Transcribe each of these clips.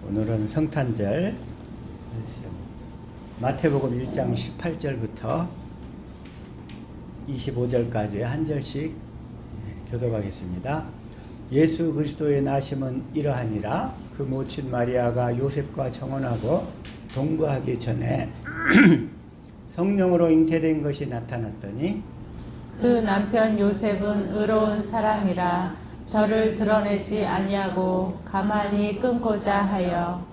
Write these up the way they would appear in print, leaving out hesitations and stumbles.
오늘은 성탄절 마태복음 1장 18절부터 25절까지 한 절씩 교독하겠습니다. 예수 그리스도의 나심은 이러하니라. 그 모친 마리아가 요셉과 청혼하고 동거하기 전에 성령으로 잉태된 것이 나타났더니 그 남편 요셉은 의로운 사람이라 저를 드러내지 아니하고 가만히 끊고자 하여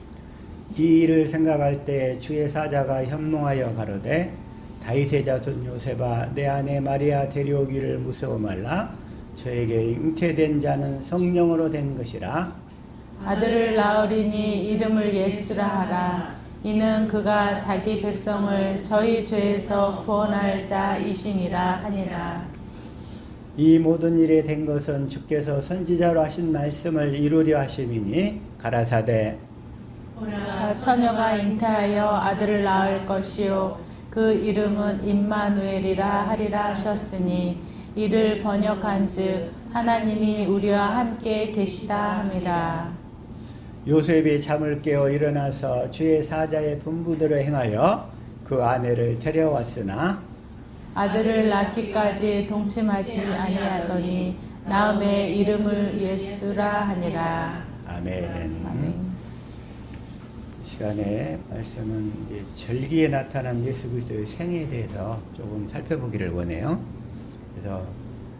이 일을 생각할 때 주의 사자가 현몽하여 가로되 다윗의 자손 요셉아 내 아내 마리아 데려오기를 무서워 말라. 저에게 잉태된 자는 성령으로 된 것이라. 아들을 낳으리니 이름을 예수라 하라. 이는 그가 자기 백성을 저희 죄에서 구원할 자이심이라 하니라. 이 모든 일에 된 것은 주께서 선지자로 하신 말씀을 이루려 하심이니 가라사대 처녀가 잉태하여 아들을 낳을 것이요 그 이름은 임마누엘이라 하리라 하셨으니 이를 번역한즉 하나님이 우리와 함께 계시다 함이라. 요셉이 잠을 깨어 일어나서 주의 사자의 분부대로 행하여 그 아내를 데려왔으나 아들을 낳기까지 동침하지 아니하더니 나음에 이름을 예수라 하니라. 아멘. 아멘. 시간에 말씀은 이제 절기에 나타난 예수 그리스도의 생애에 대해서 조금 살펴보기를 원해요. 그래서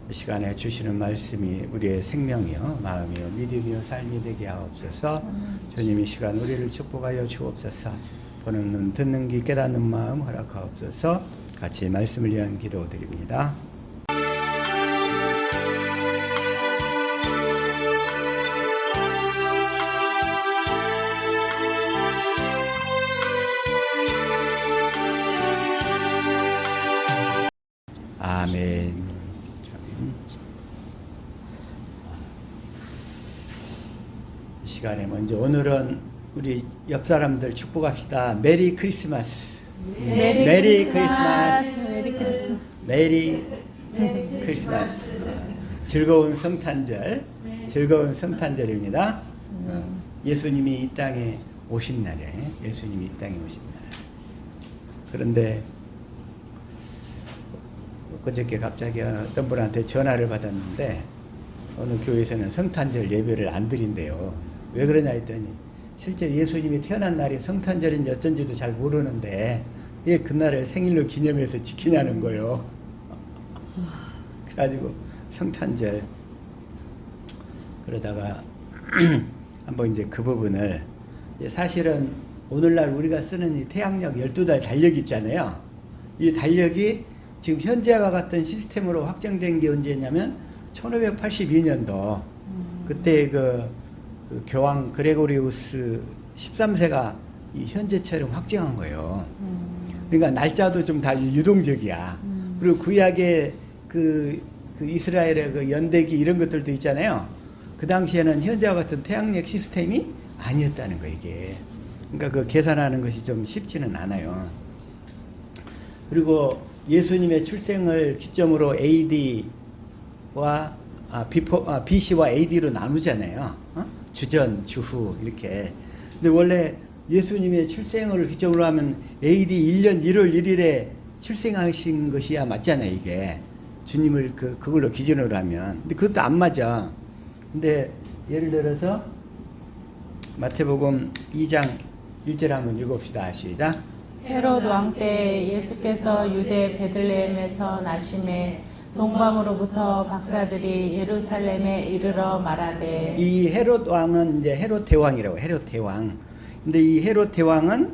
이 시간에 주시는 말씀이 우리의 생명이요 마음이요 믿음이요 삶이 되게 하옵소서. 주님 이 시간 우리를 축복하여 주옵소서. 보는 눈 듣는 귀 깨닫는 마음 허락하옵소서. 같이 말씀을 위한 기도 드립니다. 아멘. 이 시간에 먼저 오늘은 우리 옆 사람들 축복합시다. 메리 크리스마스. 메리 크리스마스. 메리 크리스마스. 메리 크리스마스. 즐거운 성탄절. 즐거운 성탄절입니다. 예수님이 이 땅에 오신 날이에요. 예수님이 이 땅에 오신 날. 그런데 그저께 갑자기 어떤 분한테 전화를 받았는데 어느 교회에서는 성탄절 예배를 안 드린대요. 왜 그러냐 했더니 실제 예수님이 태어난 날이 성탄절인지 어쩐지도 잘 모르는데 왜 그날을 생일로 기념해서 지키냐는 거예요. 그래가지고 성탄절 그러다가 한번 이제 그 부분을 이제 사실은 오늘날 우리가 쓰는 이 태양력 12달 달력 있잖아요. 이 달력이 지금 현재와 같은 시스템으로 확정된 게 언제냐면 1582년도 그때 그 교황 그레고리우스 13세가 이 현재처럼 확정한 거예요. 그러니까 날짜도 좀 다 유동적이야. 그리고 구약의 그 이스라엘의 그 연대기 이런 것들도 있잖아요. 그 당시에는 현재와 같은 태양력 시스템이 아니었다는 거 이게. 그러니까 그 계산하는 것이 좀 쉽지는 않아요. 그리고 예수님의 출생을 기점으로 AD와 BC와 AD로 나누잖아요. 주전, 주후 이렇게. 근데 원래 예수님의 출생을 기점으로 하면 AD 1년 1월 1일에 출생하신 것이야 맞잖아요, 이게. 주님을 그걸로 기준으로 하면. 근데 그것도 안 맞아. 근데 예를 들어서 마태복음 2장 1절 한번 읽읍시다. 시작. 헤롯 왕 때 예수께서 유대 베들레헴에서 나심에 동방으로부터 박사들이 예루살렘에 이르러 말하되 이 헤롯 왕은 이제 헤롯 대왕이라고. 헤롯 대왕. 근데 이 헤롯 대왕은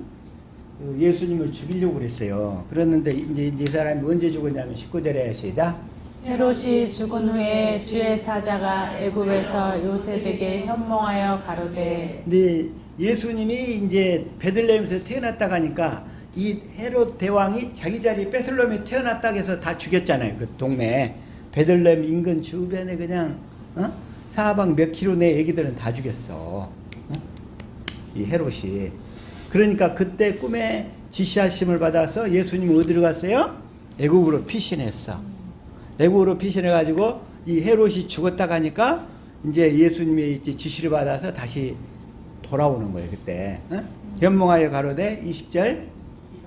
예수님을 죽이려고 그랬어요. 그랬는데 이제 이 사람이 언제 죽었냐면 19절에 시작. 헤롯이 죽은 후에 주의 사자가 애굽에서 요셉에게 현몽하여 가로되. 근데 예수님이 이제 베들레헴에서 태어났다고 하니까 이 헤롯 대왕이 자기 자리 베들레헴에 태어났다고 해서 다 죽였잖아요. 그 동네 베들레헴 인근 주변에 그냥 사방 몇 킬로 내 애기들은 다 죽였어. 이 헤롯이. 그러니까 그때 꿈에 지시하심을 받아서 예수님은 어디로 갔어요? 애굽으로 피신했어. 애굽으로 피신해가지고 이 헤롯이 죽었다 가니까 이제 예수님의 지시를 받아서 다시 돌아오는 거예요. 그때 현몽하여 가로되 20절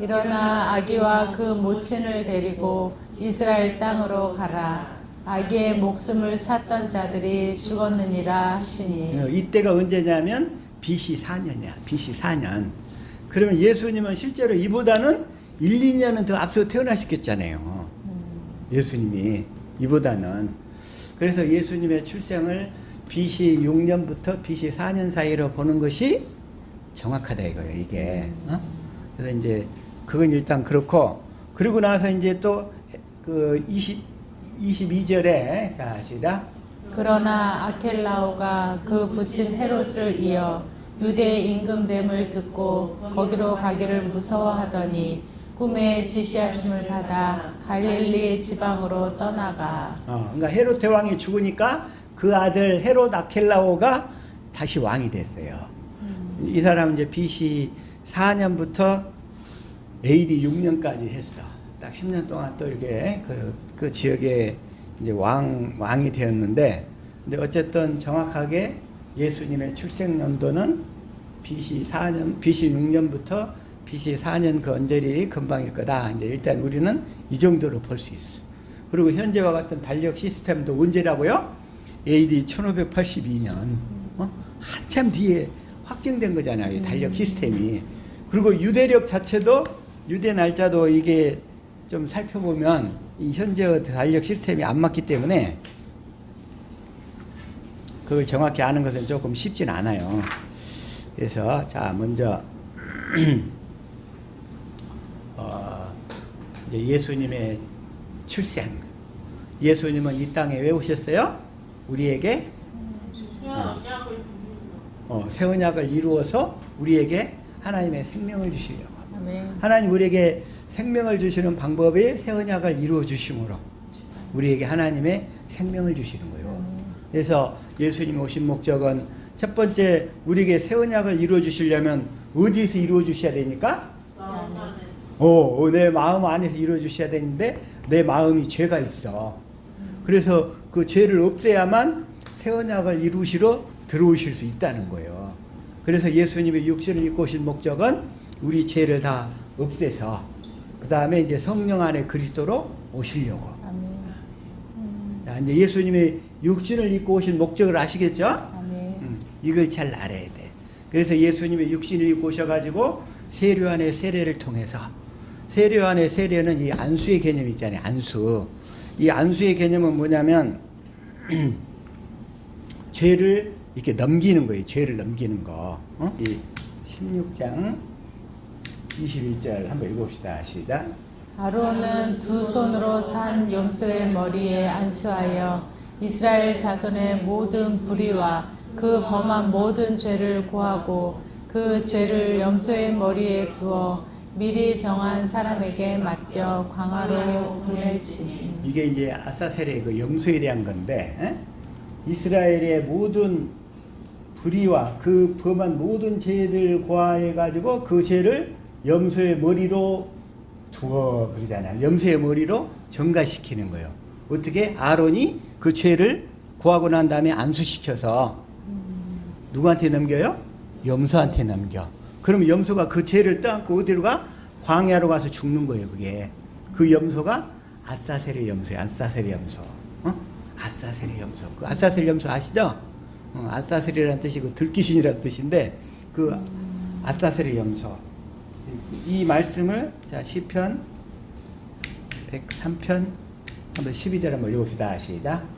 일어나 아기와 그 모친을 데리고 이스라엘 땅으로 가라. 아기의 목숨을 찾던 자들이 죽었느니라 하시니. 이때가 언제냐면 BC 4년이야. BC 4년. 그러면 예수님은 실제로 이보다는 1, 2년은 더 앞서 태어나셨겠잖아요. 예수님이 이보다는. 그래서 예수님의 출생을 BC 6년부터 BC 4년 사이로 보는 것이 정확하다 이거예요. 이게. 그래서 이제 그건 일단 그렇고, 그리고 나서 이제 또 그 22절에 자 시작. 그러나 아켈라오가 그 부친 헤롯을 이어 유대 임금됨을 듣고 거기로 가기를 무서워하더니 꿈에 지시하심을 받아 갈릴리 지방으로 떠나가. 그러니까 헤롯 대왕이 죽으니까 그 아들 헤롯 아켈라오가 다시 왕이 됐어요. 이 사람은 이제 BC 4년부터 AD 6년까지 했어. 딱 10년 동안 또 이렇게 그 지역에 이제 왕이 되었는데, 근데 어쨌든 정확하게 예수님의 출생 연도는 BC 4년, BC 6년부터 BC 4년 그 언저리 금방일 거다. 이제 일단 우리는 이 정도로 볼 수 있어. 그리고 현재와 같은 달력 시스템도 언제라고요? AD 1582년. 한참 뒤에 확정된 거잖아요. 이 달력 시스템이. 그리고 유대력 자체도, 유대 날짜도 이게 좀 살펴보면 이 현재의 달력 시스템이 안 맞기 때문에 그걸 정확히 아는 것은 조금 쉽진 않아요. 그래서 자 먼저 이제 예수님의 출생. 예수님은 이 땅에 왜 오셨어요? 우리에게 새 언약을 이루어서 우리에게 하나님의 생명을 주시려고. 아멘. 하나님 우리에게 생명을 주시는 방법이 새 언약을 이루어 주심으로 우리에게 하나님의 생명을 주시는 거예요. 그래서 예수님이 오신 목적은 첫 번째, 우리에게 새 언약을 이루어 주시려면 어디서 이루어 주셔야 되니까? 내 마음 안에서 이루어 주셔야 되는데 내 마음이 죄가 있어. 그래서 그 죄를 없애야만 새 언약을 이루시러 들어오실 수 있다는 거예요. 그래서 예수님이 육신을 입고 오신 목적은 우리 죄를 다 없애서 그 다음에 이제 성령 안에 그리스도로 오시려고. 자, 이제 예수님이 육신을 입고 오신 목적을 아시겠죠? 아멘. 이걸 잘 알아야 돼. 그래서 예수님이 육신을 입고 오셔가지고 세례 안의 세례를 통해서, 세례 안의 세례는 이 안수의 개념이 있잖아요. 안수. 이 안수의 개념은 뭐냐면 죄를 이렇게 넘기는 거예요. 죄를 넘기는 거. 이 16장 21절 한번 읽어봅시다. 시작. 아론은 두 손으로 산 염소의 머리에 안수하여 이스라엘 자손의 모든 불의와 그 범한 모든 죄를 고하고 그 죄를 염소의 머리에 두어 미리 정한 사람에게 맡겨 광야로 보낼지니. 이게 이제 아사셀의 그 염소에 대한 건데, 이스라엘의 모든 불의와 그 범한 모든 죄를 고하해 가지고 그 죄를 염소의 머리로 두어 그러잖아요. 염소의 머리로 전가시키는 거예요. 어떻게? 아론이 그 죄를 고하고 난 다음에 안수시켜서 누구한테 넘겨요? 염소한테 넘겨. 그럼 염소가 그 죄를 떠안고 어디로 가? 광야로 가서 죽는 거예요. 그게 그 염소가 아사셀의 염소예요. 아사셀의 염소. 아사셀의 염소. 그 아사셀 염소 아시죠? 아사셀이라는 뜻이 그 들귀신이라는 뜻인데 그 아사셀의 염소. 이 말씀을 자 시편 103편 한번 12절 한번 읽읍시다. 시작.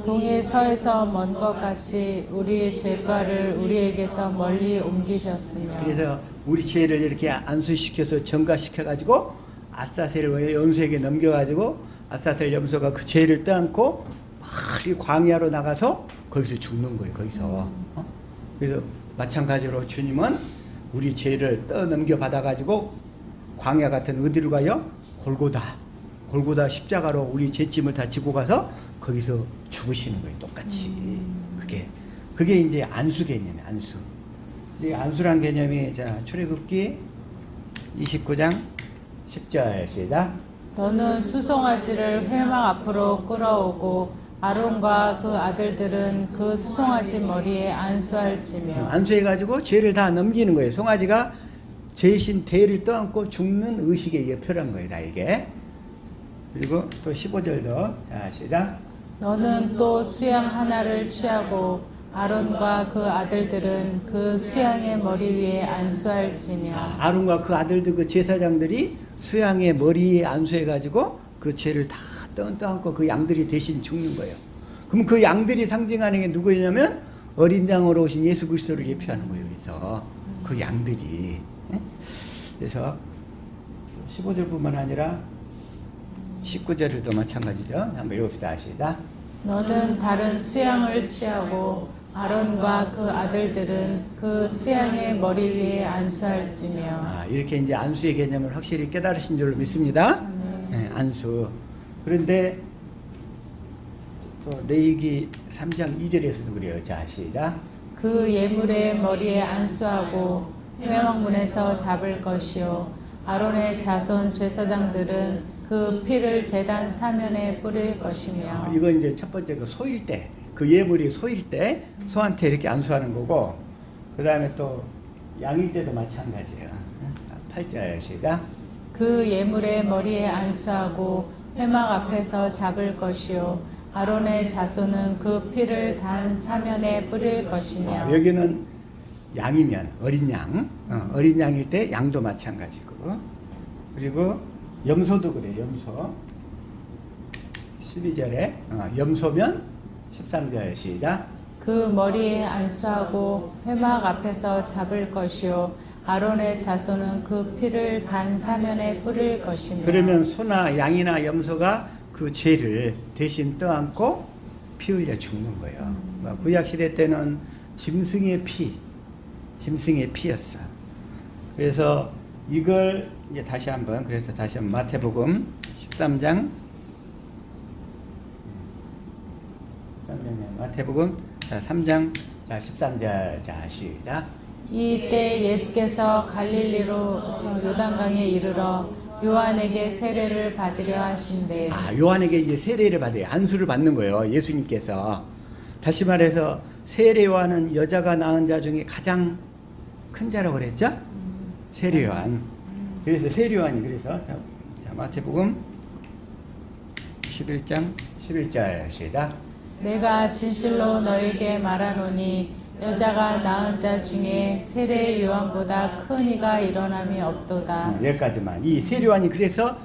동이 서에서 먼 것 같이 우리 죄과를 우리에게서 멀리 옮기셨으며. 그래서 우리 죄를 이렇게 안수시켜서 전가시켜 가지고 아사셀 염소에게 넘겨 가지고 아사셀 염소가 그 죄를 떠안고 빨리 광야로 나가서 거기서 죽는 거예요. 거기서. 그래서 마찬가지로 주님은 우리 죄를 떠넘겨 받아가지고 광야 같은 어디로 가요? 골고다 십자가로 우리 죄짐을 다 지고 가서 거기서 죽으시는 거예요. 똑같이. 그게 이제 안수 개념이에요. 안수. 이 안수란 개념이 자 출애굽기 29장 10절 시작. 너는 수송아지를 회막 앞으로 끌어오고 아론과 그 아들들은 그 수송아지 머리에 안수할지며 안수해가지고 죄를 다 넘기는 거예요. 송아지가 죄신 대를 떠안고 죽는 의식에 의해 표현한 거예요. 다 이게. 그리고 또 15절도 자 시작. 너는 또 수양 하나를 취하고 아론과 그 아들들은 그 수양의 머리 위에 안수할지며 아론과 그 아들들 그 제사장들이 수양의 머리에 안수해가지고 그 죄를 다 떠안고 그 양들이 대신 죽는 거예요. 그럼 그 양들이 상징하는 게 누구냐면 어린 양으로 오신 예수 그리스도를 예표하는 거예요. 그래서 그 양들이. 그래서 15절뿐만 아니라 19절도 마찬가지죠. 한번 읽읍시다. 시작. 너는 다른 수양을 취하고 아론과 그 아들들은 그 수양의 머리 위에 안수할지며 이렇게 이제 안수의 개념을 확실히 깨달으신 줄로 믿습니다. 네, 안수. 그런데 또 레위기 3장 2절에서도 그래요. 자, 시작. 그 예물의 머리에 안수하고 회막문에서 잡을 것이요 아론의 자손 제사장들은 그 피를 제단 사면에 뿌릴 것이며 이거 이제 첫 번째 그 소일 때, 그 예물이 소일 때 소한테 이렇게 안수하는 거고, 그 다음에 또 양일 때도 마찬가지예요. 8절 시작. 그 예물의 머리에 안수하고 회막 앞에서 잡을 것이요 아론의 자손은 그 피를 단 사면에 뿌릴 것이며 여기는 양이면 어린 양, 어린 양일 때 양도 마찬가지고, 그리고 염소도 그래. 염소 12절에 염소면 13절 시작. 그 머리에 안수하고 회막 앞에서 잡을 것이요 아론의 자손은 그 피를 단 사면에 뿌릴 것이며 그러면 소나 양이나 염소가 그 죄를 대신 떠안고 피 흘려 죽는 거예요. 구약 시대 때는 짐승의 피였어. 그래서 이걸 이제 다시 한번 마태복음 13장 마태복음 3장 13절 자 시작. 이때 예수께서 갈릴리로서 요단강에 이르러 요한에게 세례를 받으려 하신대. 요한에게 이제 세례를 받아요. 안수를 받는 거예요. 예수님께서. 다시 말해서 세례 요한은 여자가 낳은 자 중에 가장 큰 자라고 그랬죠? 세례 요한. 그래서 세례 요한이 그래서 자, 마태복음 11장 11절 시작. 내가 진실로 너에게 말하노니 여자가 낳은 자 중에 세례 요한보다 큰 이가 일어남이 없도다. 여기까지만. 이 세례 요한이 그래서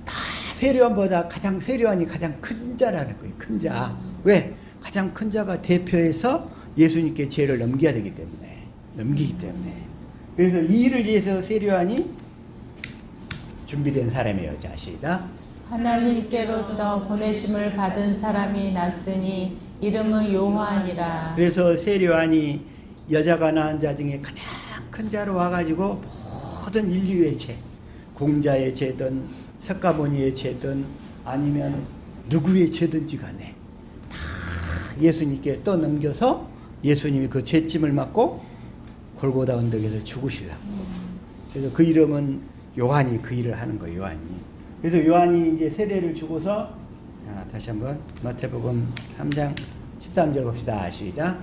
다 세례 요한보다 세례 요한이 가장 큰 자라는 거예요. 큰 자. 왜? 가장 큰 자가 대표해서 예수님께 죄를 넘기기 때문에. 그래서 이 일을 위해서 세례 요한이 준비된 사람이에요. 자, 시작. 하나님께로서 보내심을 받은 사람이 났으니 이름은 요한이라. 그래서 세례 요한이 여자가 낳은 자 중에 가장 큰 자로 와가지고 모든 인류의 죄, 공자의 죄든 석가모니의 죄든 아니면 누구의 죄든지 간에 다 예수님께 떠넘겨서 예수님이 그 죄짐을 맡고 골고다 언덕에서 죽으시려고. 그래서 그 이름은 요한이 그 일을 하는 거예요. 요한이. 그래서 요한이 이제 세례를 주고서 다시 한번 마태복음 3장 13절 봅시다. 시작.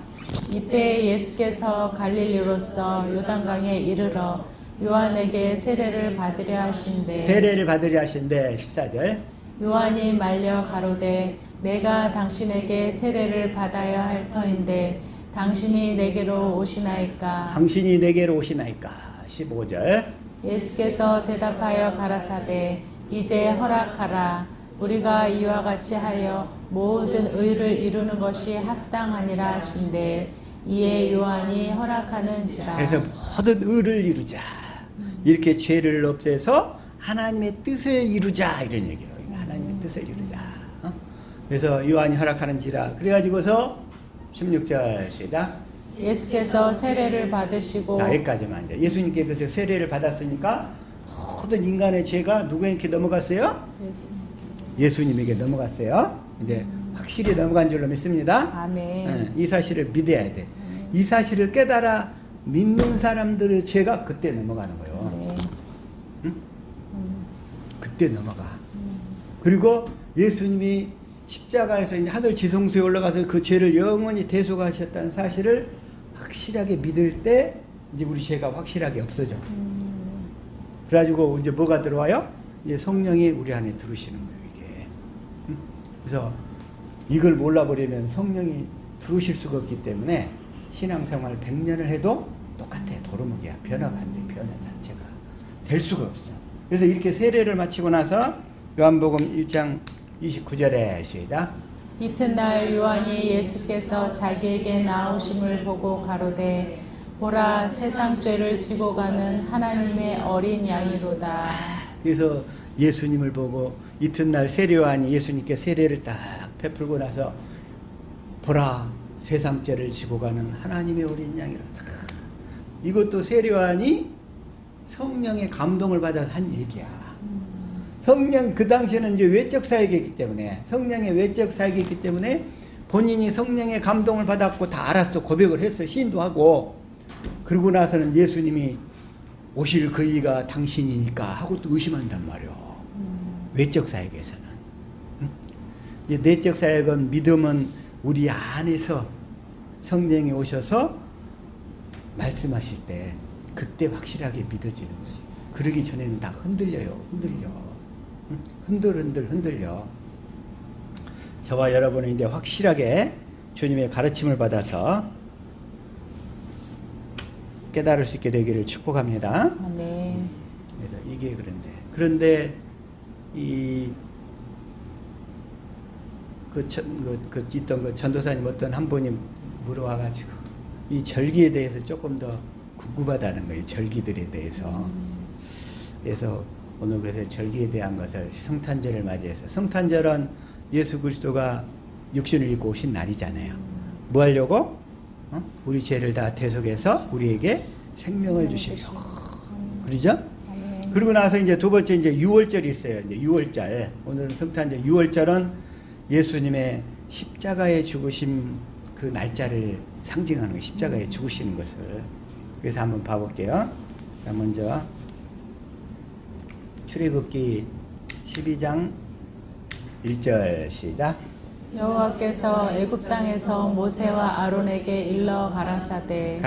이때 예수께서 갈릴리로서 요단강에 이르러 요한에게 세례를 받으려 하신대. 세례를 받으려 하신대. 14절. 요한이 말려 가로되 내가 당신에게 세례를 받아야 할 터인데 당신이 내게로 오시나이까. 당신이 내게로 오시나이까. 15절. 예수께서 대답하여 가라사대 이제 허락하라. 우리가 이와 같이 하여 모든 의를 이루는 것이 합당하니라 하신대 이에 요한이 허락하는지라. 그래서 모든 의를 이루자. 이렇게 죄를 없애서 하나님의 뜻을 이루자. 이런 얘기예요. 하나님의 뜻을 이루자. 그래서 요한이 허락하는지라. 그래가지고서 16절 시작. 예수께서 세례를 받으시고. 여기까지만. 예수님께 그래서 세례를 받았으니까 모든 인간의 죄가 누구에게 넘어갔어요? 예수님에게 넘어갔어요. 이제 확실히 넘어간 줄로 믿습니다. 아멘. 이 사실을 믿어야 돼. 이 사실을 깨달아 믿는 사람들의 죄가 그때 넘어가는 거예요. 네. 응? 그때 넘어가. 그리고 예수님이 십자가에서 이제 하늘 지성소에 올라가서 그 죄를 영원히 대속하셨다는 사실을 확실하게 믿을 때 이제 우리 죄가 확실하게 없어져. 그래가지고 이제 뭐가 들어와요? 이제 성령이 우리 안에 들어오시는 거예요, 이게. 그래서 이걸 몰라버리면 성령이 들어오실 수가 없기 때문에 신앙생활 100년을 해도 똑같아. 도루묵이야. 변화가 안 돼. 변화 자체가. 될 수가 없어. 그래서 이렇게 세례를 마치고 나서 요한복음 1장 29절에 시작. 이튿날 요한이 예수께서 자기에게 나오심을 보고 가로되 보라 세상 죄를 지고 가는 하나님의 어린 양이로다. 그래서 예수님을 보고 이튿날 세례요한이 예수님께 세례를 딱 베풀고 나서 보라 세상 죄를 지고 가는 하나님의 어린 양이로다. 이것도 세례요한이 성령의 감동을 받아서 한 얘기야. 성령, 그 당시에는 이제 외적 사역이기 때문에, 성령의 외적 사역이기 때문에 본인이 성령의 감동을 받았고 다 알았어. 고백을 했어. 시인도 하고. 그러고 나서는 예수님이 오실 그이가 당신이니까 하고 또 의심한단 말이야. 외적 사역에서는. 이제 내적 사역은, 믿음은 우리 안에서 성령이 오셔서 말씀하실 때 그때 확실하게 믿어지는 거지. 그러기 전에는 다 흔들려요. 흔들려. 저와 여러분은 이제 확실하게 주님의 가르침을 받아서 깨달을 수 있게 되기를 축복합니다. 아멘. 그래서 이게 그런데 있던 그 전도사님 어떤 한 분이 물어와가지고 이 절기에 대해서 조금 더 궁금하다는 거예요. 절기들에 대해서. 그래서 오늘 그래서 절기에 대한 것을 성탄절을 맞이해서, 성탄절은 예수 그리스도가 육신을 입고 오신 날이잖아요. 뭐 하려고? 우리 죄를 다 대속해서 우리에게 생명을 주시려고. 그러죠? 그리고 나서 이제 두 번째 이제 유월절이 있어요. 이제 유월절. 오늘은 성탄절. 유월절은 예수님의 십자가에 죽으심 그 날짜를 상징하는 거예요. 십자가에 죽으시는 것을. 그래서 한번 봐볼게요. 자, 먼저 출애굽기 12장 1절 시작. 여호와께서 애굽 땅에서 모세와 아론에게 일러 가라사대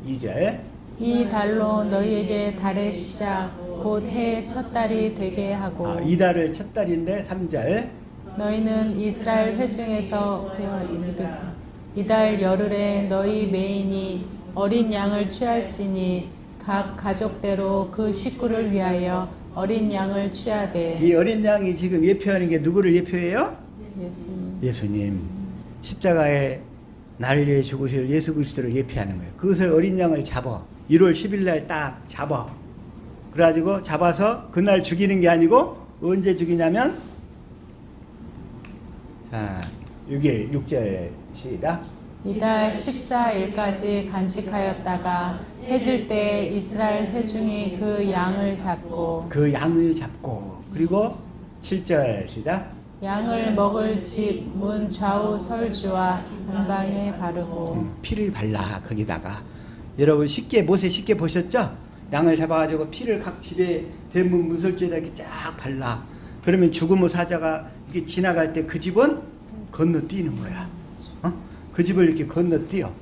2절. 이 달로 너희에게 달의 시작 곧 해의 첫 달이 되게 하고 이달을 첫 달인데 3절. 너희는 이스라엘 회중에서 이달 열흘에 너희 매인이 어린 양을 취할지니 각 가족대로 그 식구를 위하여 어린 양을 취하되. 이 어린 양이 지금 예표하는 게 누구를 예표해요? 예수님. 십자가에 나를 위해 죽으실 예수 그리스도를 예표하는 거예요. 그것을 어린 양을 잡아 1월 10일 날 딱 잡아. 그래가지고 잡아서 그날 죽이는 게 아니고 언제 죽이냐면 자 6절 시작. 이달 14일까지 간직하였다가 해질 때 이스라엘 회중이 그 양을 잡고 그리고 7절 시작. 양을 먹을 집 문 좌우 설주와 안방에 바르고 피를 발라. 거기다가 여러분 모세 쉽게 보셨죠? 양을 잡아가지고 피를 각 집에 대문 문설주에다 이렇게 쫙 발라. 그러면 죽음의 사자가 이렇게 지나갈 때 그 집은 건너뛰는 거야. 그 집을 이렇게 건너뛰어.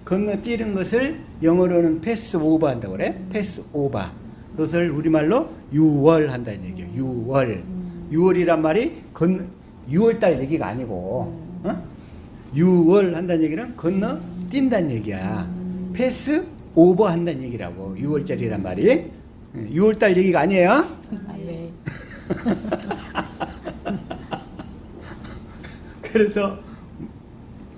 건너뛰는 것을 영어로는 패스 오버 한다고 그래. 패스 오버. 그것을 우리말로 유월 한다는 얘기예요. 유월. 유월이란 말이 6월달 얘기가 아니고, 유월 한다는 얘기는 건너뛴다는 얘기야. 패스 오버 한다는 얘기라고. 6월절이란 말이. 6월달 얘기가 아니에요. 네. 그래서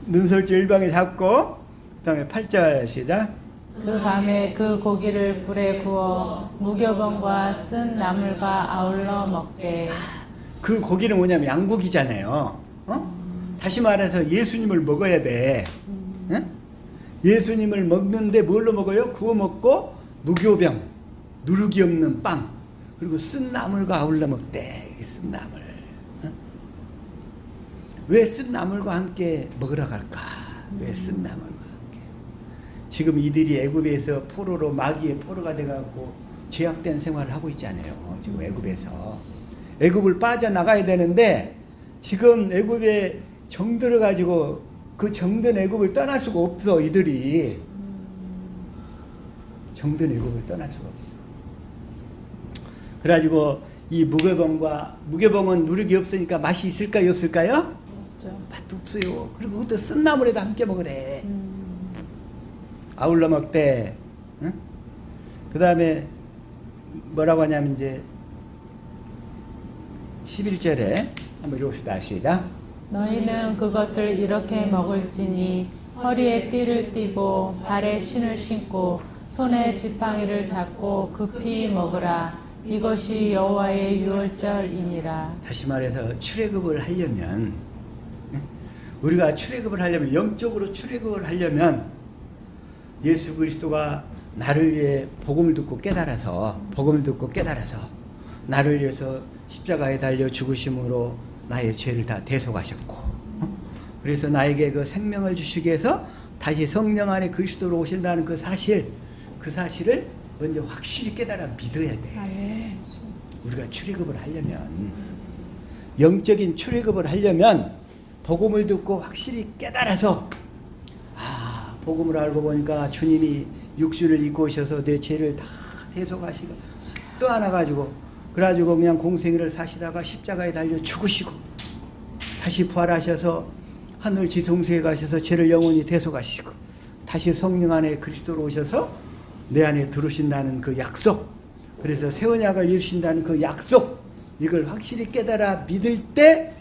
눈설주 일방에 잡고 그 다음에 8절 시작. 그 밤에 그 고기를 불에 구워 무교병과 쓴 나물과 아울러 먹되. 그 고기는 뭐냐면 양고기잖아요. 다시 말해서 예수님을 먹어야 돼. 예수님을 먹는데 뭘로 먹어요? 구워 먹고 무교병, 누룩이 없는 빵, 그리고 쓴 나물과 아울러 먹되. 쓴 나물. 왜 쓴 나물과 함께 먹으러 갈까? 왜 쓴 나물과 함께? 지금 이들이 애굽에서 포로로 마귀의 포로가 돼갖고 죄악된 생활을 하고 있잖아요. 지금 애굽에서 애굽을 빠져나가야 되는데 지금 애굽에 정들어 가지고 그 정든 애굽을 떠날 수가 없어. 이들이 정든 애굽을 떠날 수가 없어. 그래가지고 이 무교봉은 누룩이 없으니까 맛이 있을까요, 없을까요? 없죠. 맛도 없어요. 그리고 그것도 쓴 나물에도 함께 먹으래. 아울러 먹대. 응? 그 다음에 뭐라고 하냐면 이제 11절에 한번 읽읍시다. 시작. 너희는 그것을 이렇게 먹을지니 허리에 띠를 띠고 발에 신을 신고 손에 지팡이를 잡고 급히 먹으라. 이것이 여호와의 유월절이니라. 다시 말해서 출애굽을 하려면, 우리가 출애굽을 하려면, 영적으로 출애굽을 하려면 예수 그리스도가 나를 위해 복음을 듣고 깨달아서 나를 위해서 십자가에 달려 죽으심으로 나의 죄를 다 대속하셨고, 그래서 나에게 그 생명을 주시기 위해서 다시 성령 안에 그리스도로 오신다는 그 사실을 먼저 확실히 깨달아 믿어야 돼. 우리가 출애굽을 하려면, 영적인 출애굽을 하려면 복음을 듣고 확실히 깨달아서, 복음을 알고 보니까 주님이 육신을 입고 오셔서 내 죄를 다 대속하시고 또 하나 가지고, 그래가지고 그냥 공생애를 사시다가 십자가에 달려 죽으시고 다시 부활하셔서 하늘 지성소에 가셔서 죄를 영원히 대속하시고 다시 성령 안에 그리스도로 오셔서 내 안에 들어오신다는 그 약속, 그래서 새 언약을 이루신다는 그 약속, 이걸 확실히 깨달아 믿을 때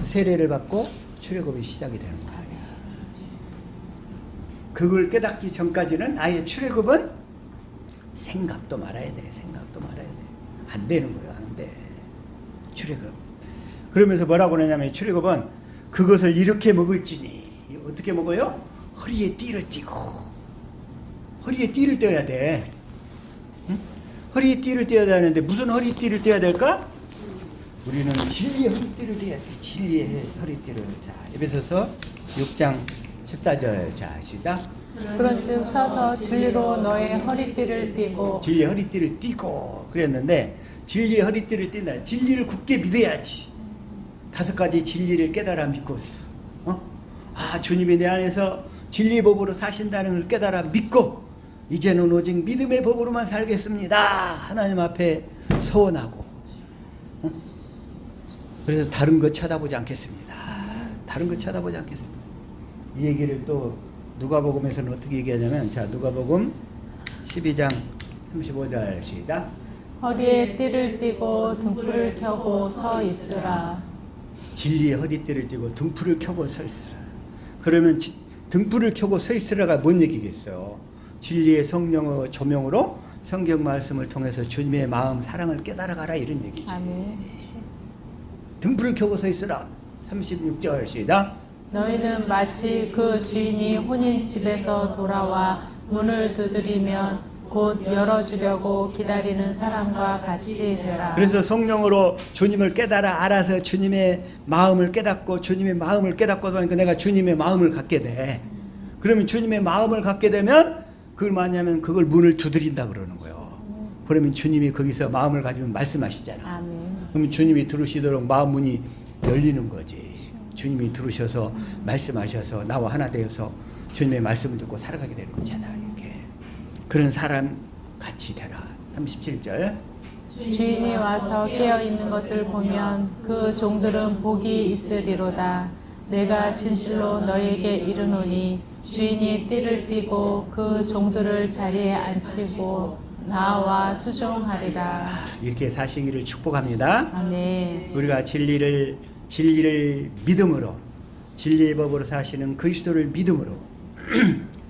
세례를 받고 출애굽이 시작이 되는 거예요. 그걸 깨닫기 전까지는 아예 출애굽은 생각도 말아야 돼. 안 되는 거예요. 안 돼. 출애굽. 그러면서 뭐라고 하냐면, 출애굽은 그것을 이렇게 먹을지니, 어떻게 먹어요? 허리에 띠를 띠고, 허리에 띠를 떼야 돼. 응? 허리에 띠를 떼야 되는데 무슨 허리띠를 떼야 될까? 우리는 진리의 허리띠를 떼야 돼. 진리의 허리띠를. 자, 에베소서 6장 14절. 자, 시작. 그런즉 서서 진리로 너의 허리띠를 띠고. 진리의 허리띠를 띠고 그랬는데, 진리의 허리띠를 띈다. 진리를 굳게 믿어야지. 5가지 진리를 깨달아 믿고 있어. 주님이 내 안에서 진리의 법으로 사신다는 걸 깨달아 믿고, 이제는 오직 믿음의 법으로만 살겠습니다. 하나님 앞에 서원하고, 그래서 다른 거 쳐다보지 않겠습니다. 이 얘기를 또 누가복음에서는 어떻게 얘기하냐면, 자, 누가복음 12장 35절 시작. 허리에 띠를 띠고 등불을 켜고 서 있으라. 진리의 허리띠를 띠고 등불을 켜고 서 있으라. 그러면 등불을 켜고 서 있으라가 뭔 얘기겠어요? 진리의 성령의 조명으로 성경 말씀을 통해서 주님의 마음 사랑을 깨달아가라, 이런 얘기지. 아멘. 등불을 켜고 서 있으라. 36절 시작. 너희는 마치 그 주인이 혼인 집에서 돌아와 문을 두드리면 곧 열어주려고 기다리는 사람과 같이 되라. 그래서 성령으로 주님을 깨달아 알아서 주님의 마음을 깨닫고, 주님의 마음을 깨닫고 보니까 내가 주님의 마음을 갖게 돼. 그러면 주님의 마음을 갖게 되면 그걸 뭐냐면 그걸 문을 두드린다 그러는 거예요. 그러면 주님이 거기서 마음을 가지면 말씀하시잖아. 아멘. 그러면 주님이 들으시도록 마음 문이 열리는 거지. 주님이 들으셔서 말씀하셔서 나와 하나 되어서 주님의 말씀을 듣고 살아가게 되는 거잖아. 이렇게 그런 사람 같이 되라. 37절. 주인이 와서 깨어 있는 것을 보면 그 종들은 복이 있으리로다. 내가 진실로 너에게 이르노니 주인이 띠를 띠고 그 종들을 자리에 앉히고 나와 수종하리라. 이렇게 사시기를 축복합니다. 아멘. 우리가 진리를 믿음으로, 진리의 법으로 사시는 그리스도를 믿음으로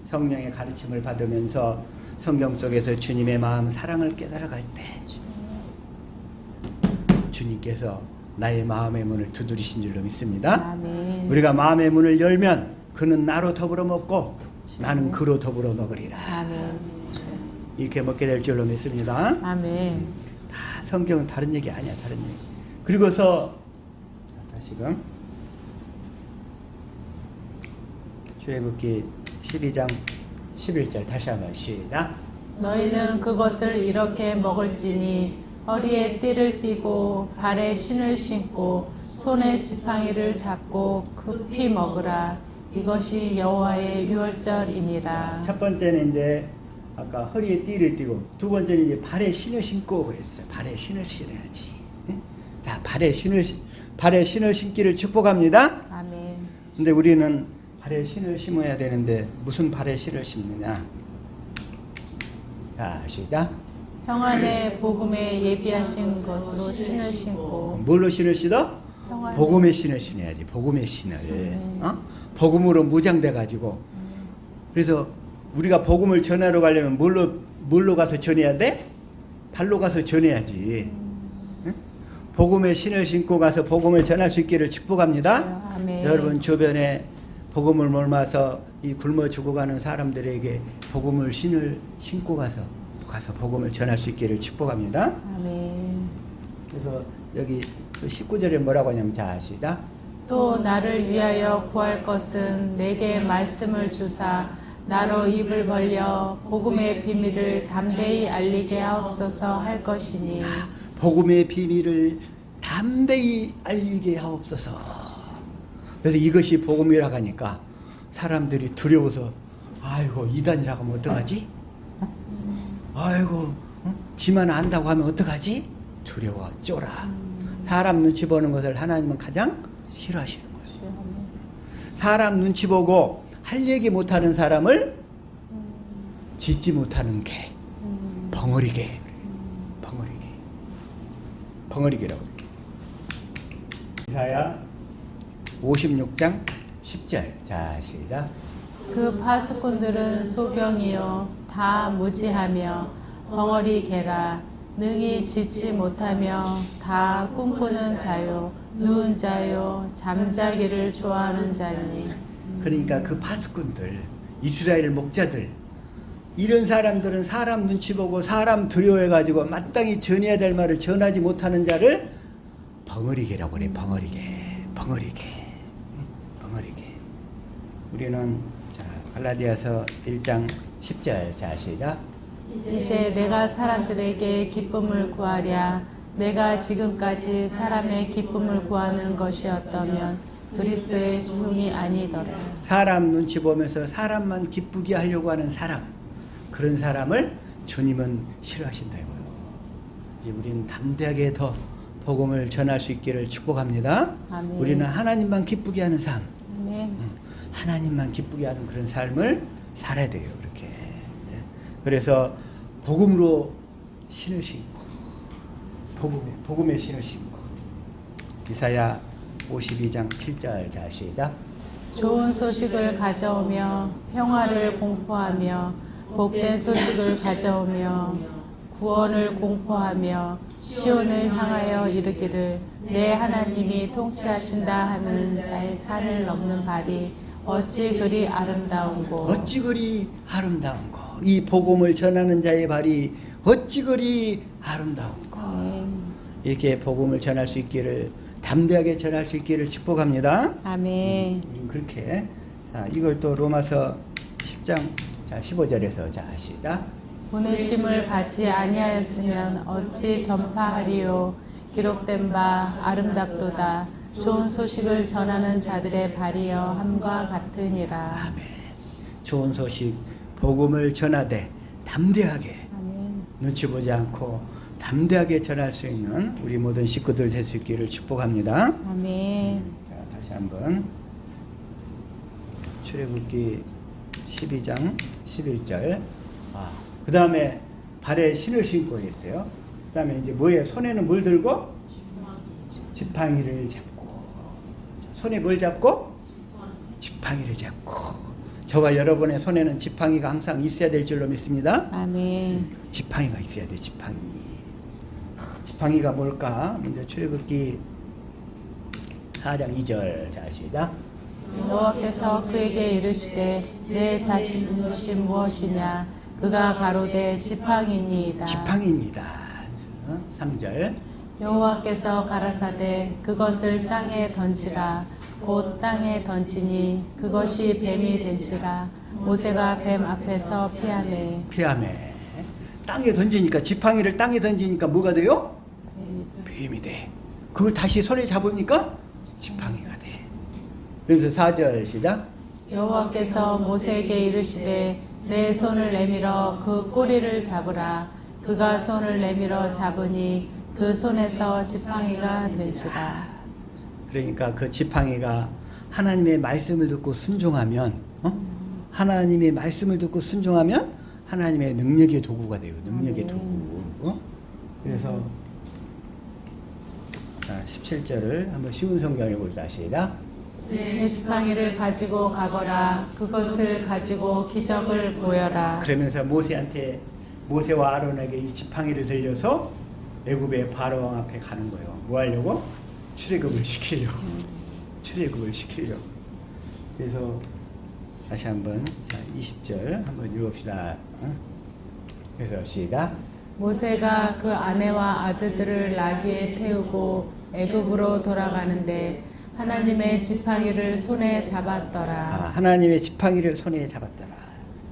성령의 가르침을 받으면서 성경 속에서 주님의 마음 사랑을 깨달아갈 때 주님께서 나의 마음의 문을 두드리신 줄로 믿습니다. 아멘. 우리가 마음의 문을 열면 그는 나로 더불어 먹고 나는 그로 더불어 먹으리라. 아멘. 이렇게 먹게 될 줄로 믿습니다. 아멘. 다 성경은 다른 얘기 아니야. 다른 얘기. 그리고서 다시금 출애굽기 12장 11절 다시 한번 시작. 너희는 그것을 이렇게 먹을지니 허리에 띠를 띠고 발에 신을 신고 손에 지팡이를 잡고 급히 먹으라. 이것이 여호와의 유월절이니라. 첫 번째는 이제 아까 허리에 띠를 띠고, 두 번째는 이제 발에 신을 신고 그랬어요. 발에 신을 신어야지. 응? 자, 발에 신을 신기를 축복합니다. 아멘. 근데 우리는 발에 신을 심어야 되는데 무슨 발에 신을 심느냐? 자, 시작. 평안의 복음에 예비하신 것으로 신을 신고. 뭘로 신을 신어? 평안의 복음의 신을 신어야지. 복음의 신을. 복음으로 무장돼 가지고. 그래서 우리가 복음을 전하러 가려면 뭘로 가서 전해야 돼? 발로 가서 전해야지. 응? 복음의 신을 신고 가서 복음을 전할 수 있기를 축복합니다. 아멘. 여러분 주변에 복음을 몰마서 이 굶어 죽어가는 사람들에게 복음을 신을 신고 가서 복음을 전할 수 있기를 축복합니다. 아멘. 그래서 여기 19절에 뭐라고 하냐면, 자, 시작. 또 나를 위하여 구할 것은 내게 말씀을 주사 나로 입을 벌려 복음의 비밀을 담대히 알리게 하옵소서 할 것이니. 복음의 비밀을 담대히 알리게 하옵소서. 그래서 이것이 복음이라고 하니까 사람들이 두려워서, 아이고 이단이라고 하면 어떡하지? 아이고 지만 안다고 하면 어떡하지? 두려워 쫄아. 사람 눈치 보는 것을 하나님은 가장 싫어하시는 거예요. 사람 눈치 보고 할 얘기 못하는 사람을 짓지 못하는 개, 벙어리개, 벙어리개라고 그렇게. 이사야 56장 10절. 자, 시작. 그 파수꾼들은 소경이요 다 무지하며 벙어리 개라. 능히 짓지 못하며 다 꿈꾸는 자요 누운 자요 잠자기를 좋아하는 자니. 그러니까 그 파수꾼들, 이스라엘 목자들, 이런 사람들은 사람 눈치 보고 사람 두려워해가지고 마땅히 전해야 될 말을 전하지 못하는 자를 벙어리개라고 그래. 벙어리개. 우리는 자, 갈라디아서 1장 10절. 자, 시작. 이제 내가 사람들에게 기쁨을 구하랴. 내가 지금까지 사람의 기쁨을 구하는 것이었다면 그리스도의 종이 아니더라. 사람 눈치 보면서 사람만 기쁘게 하려고 하는 사람, 그런 사람을 주님은 싫어하신다고요. 이제 우리는 담대하게 더 복음을 전할 수 있기를 축복합니다. 아멘. 우리는 하나님만 기쁘게 하는 삶, 아멘. 하나님만 기쁘게 하는 그런 삶을 살아야 돼요. 그렇게. 그래서 복음으로 신을 신고, 복음의 신을 신고. 이사야 52장 7절. 자, 시작. 좋은 소식을 가져오며 평화를 공포하며 복된 소식을 가져오며 구원을 공포하며 시온을 향하여 이르기를 내 하나님이 통치하신다 하는 자의 산을 넘는 발이 어찌 그리 아름다운고. 어찌 그리 아름다운고. 이 복음을 전하는 자의 발이 어찌 그리 아름다운고. 이렇게 복음을 전할 수 있기를, 담대하게 전할 수 있기를 축복합니다. 아멘. 그렇게. 자, 이걸 또 로마서 10장 자 15절에서 자, 시작. 보내심을 받지 아니하였으면 어찌 전파하리요. 기록된 바 아름답도다. 좋은 소식을 전하는 자들의 발이여 함과 같으니라. 아멘. 좋은 소식, 복음을 전하되 담대하게, 아멘. 눈치 보지 않고 담대하게 전할 수 있는 우리 모든 식구들 될 수 있기를 축복합니다. 아멘. 자, 다시 한번 출애굽기 12장 11절. 그 다음에 발에 신을 신고 있어요. 그 다음에 이제 뭐예요? 손에는 뭘 들고? 지팡이를 잡고. 손에 뭘 잡고? 지팡이를 잡고. 저와 여러분의 손에는 지팡이가 항상 있어야 될 줄로 믿습니다. 아멘. 지팡이가 있어야 돼. 지팡이가 뭘까? 먼저 출애굽기 4장 2절. 자, 시작. 여호와께서 그에게 이르시되 내 자신인 것이 무엇이냐. 그가 가로되 지팡이니이다. 지팡이니이다. 3절. 여호와께서 가라사대 그것을 땅에 던지라. 곧 땅에 던지니 그것이 뱀이 된지라. 모세가 뱀 앞에서 피하매. 땅에 던지니까, 지팡이를 땅에 던지니까 뭐가 돼요? 뱀이 돼. 그걸 다시 손에 잡으니까 지팡이가 돼. 그래서 4절 시작. 여호와께서 모세에게 이르시되 내 손을 내밀어 그 꼬리를 잡으라. 그가 손을 내밀어 잡으니 그 손에서 지팡이가 된지라. 그러니까 그 지팡이가 하나님의 말씀을 듣고 순종하면, 하나님의 말씀을 듣고 순종하면 하나님의 능력의 도구가 돼요. 능력의 도구. 그래서 자, 17절을 한번 쉬운 성경을 보자. 시작. 내 지팡이를 가지고 가거라. 그것을 가지고 기적을 보여라. 그러면서 모세와 아론에게 이 지팡이를 들려서 애굽의 바로왕 앞에 가는 거예요. 뭐 하려고? 출애굽을 시키려고. 출애굽을 시키려고. 그래서 다시 한번 20절 한번 읽읍시다. 그래서 시작. 모세가 그 아내와 아들들을 나귀에 태우고 애굽으로 돌아가는데 하나님의 지팡이를 손에 잡았더라. 하나님의 지팡이를 손에 잡았더라.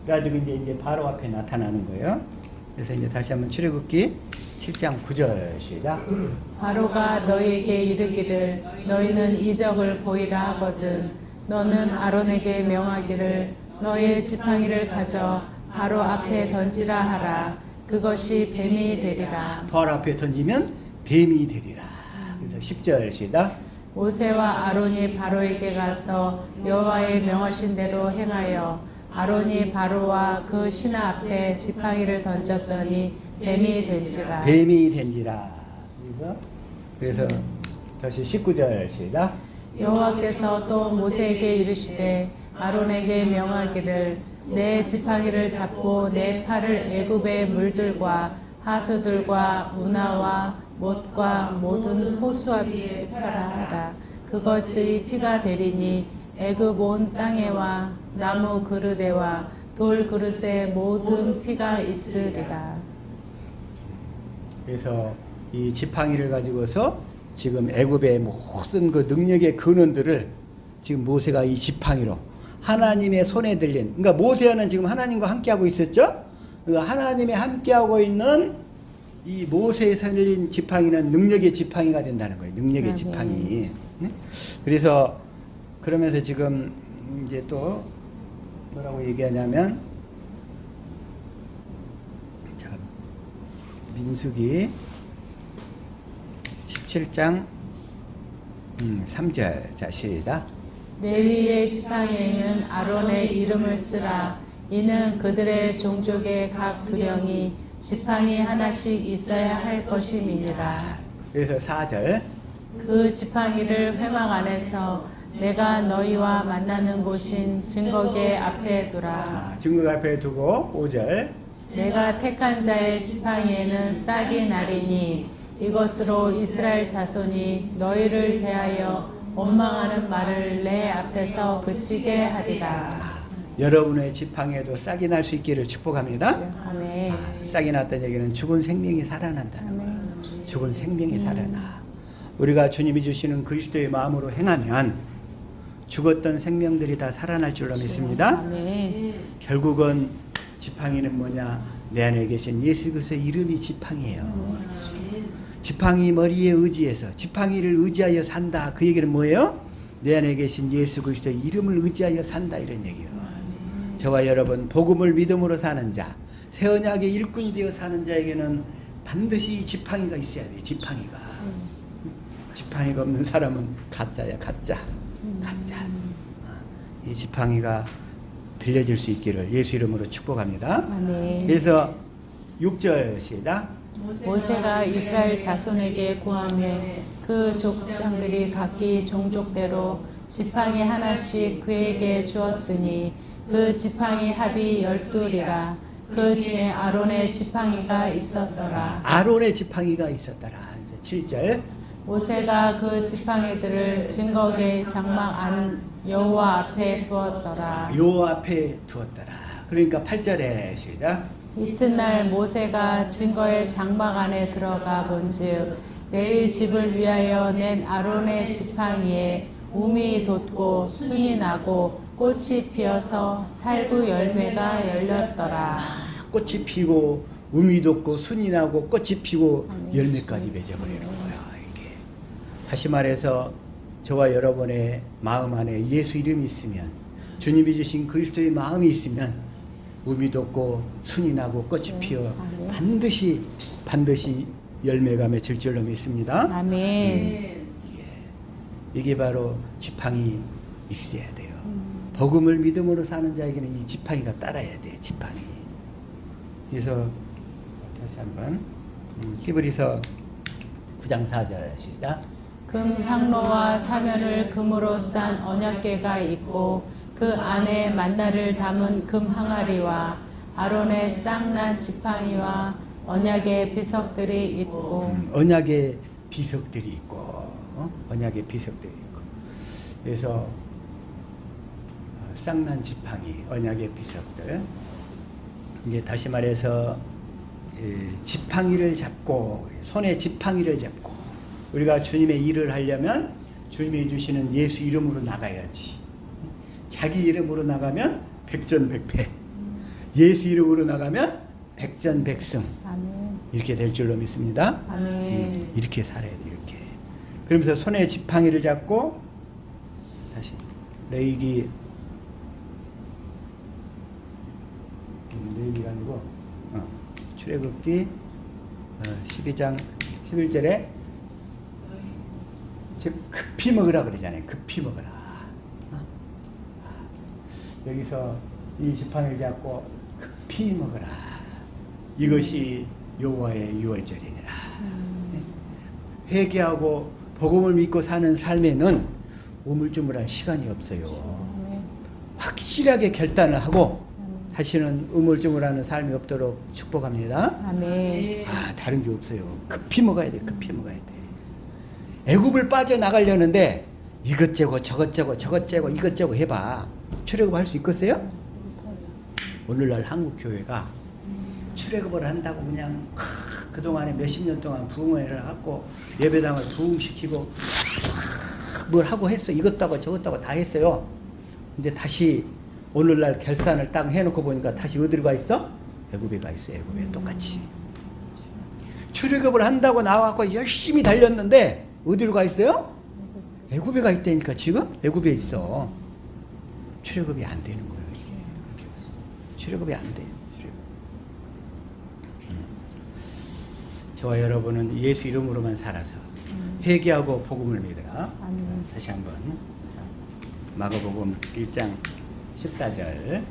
그래가지고 이제 바로 앞에 나타나는 거예요. 그래서 이제 다시 한번 출애굽기 7장 9절 시작. 바로가 너희에게 이르기를 너희는 이적을 보이라 하거든 너는 아론에게 명하기를 너희의 지팡이를 가져 바로 앞에 던지라 하라. 그것이 뱀이 되리라. 바로 앞에 던지면 뱀이 되리라. 그래서 10절 시작. 모세와 아론이 바로에게 가서 여호와의 명하신 대로 행하여 아론이 바로와 그 신하 앞에 지팡이를 던졌더니 뱀이 된지라. 뱀이 된지라. 그래서 다시 19절 시작. 여호와께서 또 모세에게 이르시되 아론에게 명하기를 내 지팡이를 잡고 내 팔을 애굽의 물들과 하수들과 운하와 못과 모든 호수 앞에 펴라 하라. 그것들이 피가 되리니 애굽 온 땅에와 나무 그릇에와 돌 그릇에 모든 피가 있으리라. 그래서 이 지팡이를 가지고서 지금 애굽의 모든 그 능력의 근원들을 지금 모세가 이 지팡이로 하나님의 손에 들린, 그러니까 모세는 지금 하나님과 함께하고 있었죠? 그 하나님의 함께하고 있는 이 모세에 들린 지팡이는 능력의 지팡이가 된다는 거예요. 능력의 지팡이. 네? 그래서 그러면서 지금 이제 또 뭐라고 얘기하냐면, 자, 민수기 17장 3절. 자, 시작. 레위의 지팡이에는 아론의 이름을 쓰라. 이는 그들의 종족의 각 두령이 지팡이 하나씩 있어야 할 것임이니라. 그래서 4절. 그 지팡이를 회막 안에서 내가 너희와 만나는 곳인 증거계 앞에 두라. 증거 앞에 두고 5절. 내가 택한 자의 지팡이에는 싹이 나리니 이것으로 이스라엘 자손이 너희를 대하여 원망하는 말을 내 앞에서 그치게 하리라. 여러분의 지팡이에도 싹이 날 수 있기를 축복합니다. 아멘. 싹이 났다는 얘기는 죽은 생명이 살아난다는 거예요. 죽은 생명이 살아나. 우리가 주님이 주시는 그리스도의 마음으로 행하면 죽었던 생명들이 다 살아날 줄로 믿습니다. 아멘. 결국은 지팡이는 뭐냐? 내 안에 계신 예수 그리스도의 이름이 지팡이에요. 지팡이 머리에 의지해서 지팡이를 의지하여 산다. 그 얘기는 뭐예요? 내 안에 계신 예수 그리스도의 이름을 의지하여 산다, 이런 얘기예요. 저와 여러분, 복음을 믿음으로 사는 자, 새 언약의 일꾼이 되어 사는 자에게는 반드시 지팡이가 있어야 돼요. 지팡이가. 지팡이가 없는 사람은 가짜야, 가짜. 가짜. 이 지팡이가 들려질 수 있기를 예수 이름으로 축복합니다. 아멘. 그래서 6절 시작. 모세가 이스라엘 자손에게 구하매 그 족장들이 각기 종족대로 지팡이 하나씩 그에게 주었으니 그 지팡이 합이 12이라. 그 중에 아론의 지팡이가 있었더라. 아론의 지팡이가 있었더라. 7절. 모세가 그 지팡이들을 증거계 장막 안 여호와 앞에 두었더라. 여호와 앞에 두었더라. 그러니까 8절에 시작. 이튿날 모세가 증거의 장막 안에 들어가 본즉 레위 집을 위하여 낸 아론의 지팡이에 움이 돋고 순이 나고 꽃이 피어서 살구 열매가 열렸더라. 꽃이 피고 움이 돋고 순이 나고 꽃이 피고 열매까지 맺어버리는 거야. 이게 다시 말해서 저와 여러분의 마음 안에 예수 이름이 있으면, 주님이 주신 그리스도의 마음이 있으면 우미 돋고 순이 나고 꽃이 피어 반드시 열매가 맺힐 줄로 믿습니다. 아멘. 이게 바로 지팡이 있어야 돼요. 복음을 믿음으로 사는 자에게는 이 지팡이가 따라야 돼요. 지팡이. 그래서 다시 한번 히브리서 9장 4절 시작. 금 향로와 사면을 금으로 싼 언약궤가 있고 그 안에 만나를 담은 금 항아리와 아론의 쌍난 지팡이와 언약의 비석들이 있고 언약의 비석들이 있고 언약의 비석들이 있고 그래서 쌍난 지팡이, 언약의 비석들. 이제 다시 말해서 지팡이를 잡고 손에 지팡이를 잡고 우리가 주님의 일을 하려면 주님이 주시는 예수 이름으로 나가야지. 자기 이름으로 나가면 백전백패, 예수 이름으로 나가면 백전백승. 아멘. 이렇게 될 줄로 믿습니다. 아멘. 이렇게 살아야 돼. 이렇게. 그러면서 손에 지팡이를 잡고 다시 레위기가 아니고 출애굽기 12장 11절에 급히 먹으라 그러잖아요. 급히 먹으라. 여기서 이 지팡이를 잡고 급히 먹으라. 이것이 여호와의 유월절이니라. 회개하고 복음을 믿고 사는 삶에는 우물쭈물할 시간이 없어요. 확실하게 결단을 하고 다시는 우물쭈물하는 삶이 없도록 축복합니다. 아멘. 다른 게 없어요. 급히 먹어야 돼. 급히 먹어야 돼. 애굽을 빠져나가려는데 이것저것 저것저것 저것저것 이것저것 해봐. 출애굽할 수 있겠어요? 오늘날 한국교회가 출애굽을 한다고 그냥 그동안에 몇십 년 동안 부흥회를 하고 예배당을 부흥시키고 뭘 하고 했어. 이것도 하고 저것도 하고 다 했어요. 근데 다시 오늘날 결산을 딱 해놓고 보니까 다시 어디로 가 있어? 애굽에 가 있어. 애굽에 똑같이. 출애굽을 한다고 나와갖고 열심히 달렸는데 어디로 가 있어요? 애굽에 가 있다니까. 지금 애굽에 있어. 출애굽이 안 되는 거예요. 이게 그렇게 출애굽이 안 돼요. 저와 여러분은 예수 이름으로만 살아서 회개하고 복음을 믿으라. 아멘. 다시 한번 마가복음 1장 14절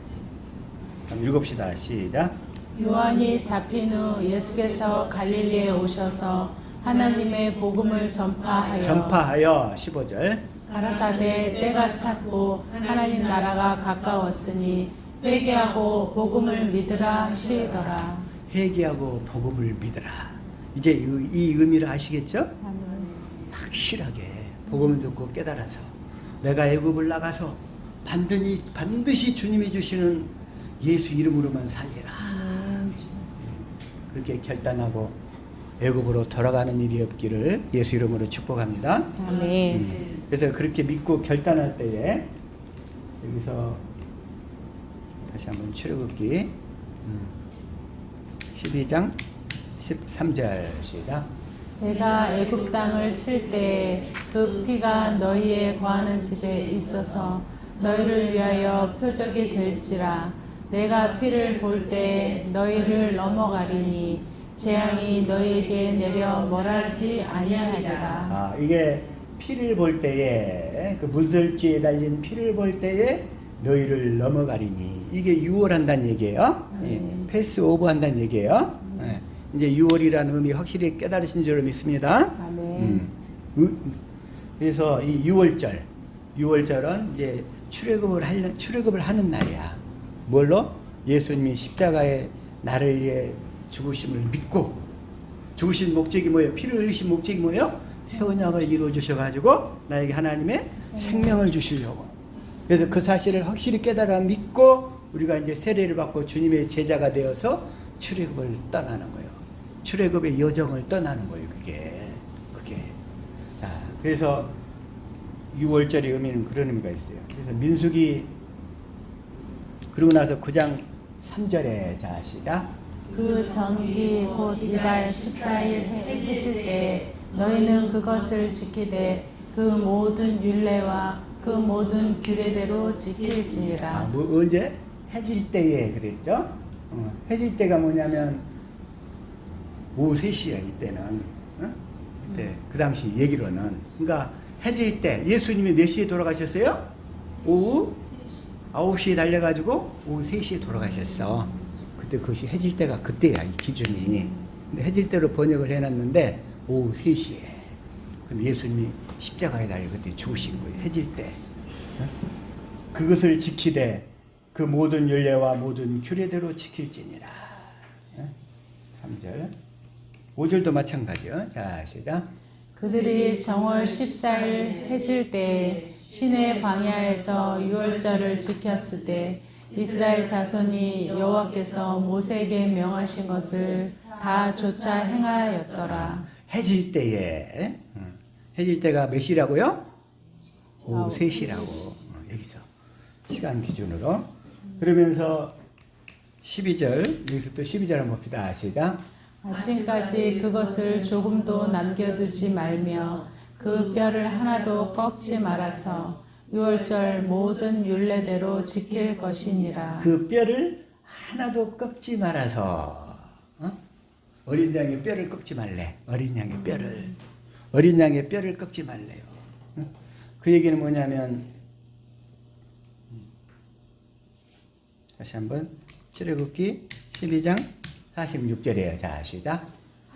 한번 읽읍시다. 시작. 요한이 잡힌 후 예수께서 갈릴리에 오셔서 하나님의 복음을 전파하여 15절 가라사대 때가 찼고 하나님 나라가 가까웠으니 회개하고 복음을 믿으라 하시더라. 회개하고 복음을 믿으라. 이제 이 의미를 아시겠죠? 아멘. 확실하게 복음을 듣고 깨달아서 내가 애굽을 나가서 반드시 주님이 주시는 예수 이름으로만 살리라. 그렇게 결단하고 애굽으로 돌아가는 일이 없기를 예수 이름으로 축복합니다. 아멘. 그래서 그렇게 믿고 결단할 때에 여기서 다시 한번 출애굽기 12장 13절 시작. 내가 애굽 땅을 칠 때 그 피가 너희의 거하는 집에 있어서 너희를 위하여 표적이 될지라. 내가 피를 볼 때 너희를 넘어가리니 재앙이 너희에게 내려 멀하지 아니하리라. 이게 피를 볼 때에 그 문설주에 달린 피를 볼 때에 너희를 넘어가리니 이게 유월한다는 얘기예요. 패스 오브 한다는 얘기예요. 이제 유월이라는 의미 확실히 깨달으신 줄 믿습니다. 아멘. 그래서 이 유월절은 이제 출애굽을 하는 날이야. 뭘로? 예수님이 십자가에 나를 위해 죽으심을 믿고 죽으신 목적이 뭐예요? 피를 흘리신 목적이 뭐예요? 새 언약을 이루어 주셔가지고 나에게 하나님의 생명을 주시려고. 그래서 그 사실을 확실히 깨달아 믿고 우리가 이제 세례를 받고 주님의 제자가 되어서 출애굽을 떠나는 거예요. 출애굽의 여정을 떠나는 거예요. 그게. 그래서 6월절의 의미는 그런 의미가 있어요. 그래서 민수기 그러고 나서 9장 3절에 자 시작. 그 전기 곧 이달 14일 해질 때 너희는 그것을 지키되 그 모든 율례와 그 모든 규례대로 지킬지니라. 뭐 언제? 해질 때에 그랬죠. 해질 때가 뭐냐면 오후 3시야 이때는. 그때 그 당시 얘기로는. 그러니까 해질 때 예수님이 몇 시에 돌아가셨어요? 오후 9시에 달려가지고 오후 3시에 돌아가셨어. 그때 그것이 해질 때가 그때야 이 기준이. 근데 해질 때로 번역을 해놨는데 오후 3시에. 그럼 예수님이 십자가에 달려 그때 죽으신 거예요. 해질 때. 그것을 지키되 그 모든 율례와 모든 규례대로 지킬지니라. 3절. 5절도 마찬가지요. 자, 시작. 그들이 정월 14일 해질 때에 시내 광야에서 유월절을 지켰을 때 이스라엘 자손이 여호와께서 모세에게 명하신 것을 다 조차 행하였더라. 해질 때에 해질 때가 몇 시라고요? 오후 3시라고 여기서 시간 기준으로. 그러면서 12절 여기서 또 12절 한번 봅시다. 시작. 아침까지 그것을 조금도 남겨두지 말며 그 뼈를 하나도 꺾지 말아서 유월절 모든 율례대로 지킬 것이니라. 그 뼈를 하나도 꺾지 말아서 어린 양의 뼈를 꺾지 말래. 어린 양의 뼈를 꺾지 말래요. 그 얘기는 뭐냐면 다시 한번 출애굽기 12장 46절이에요. 자, 시작.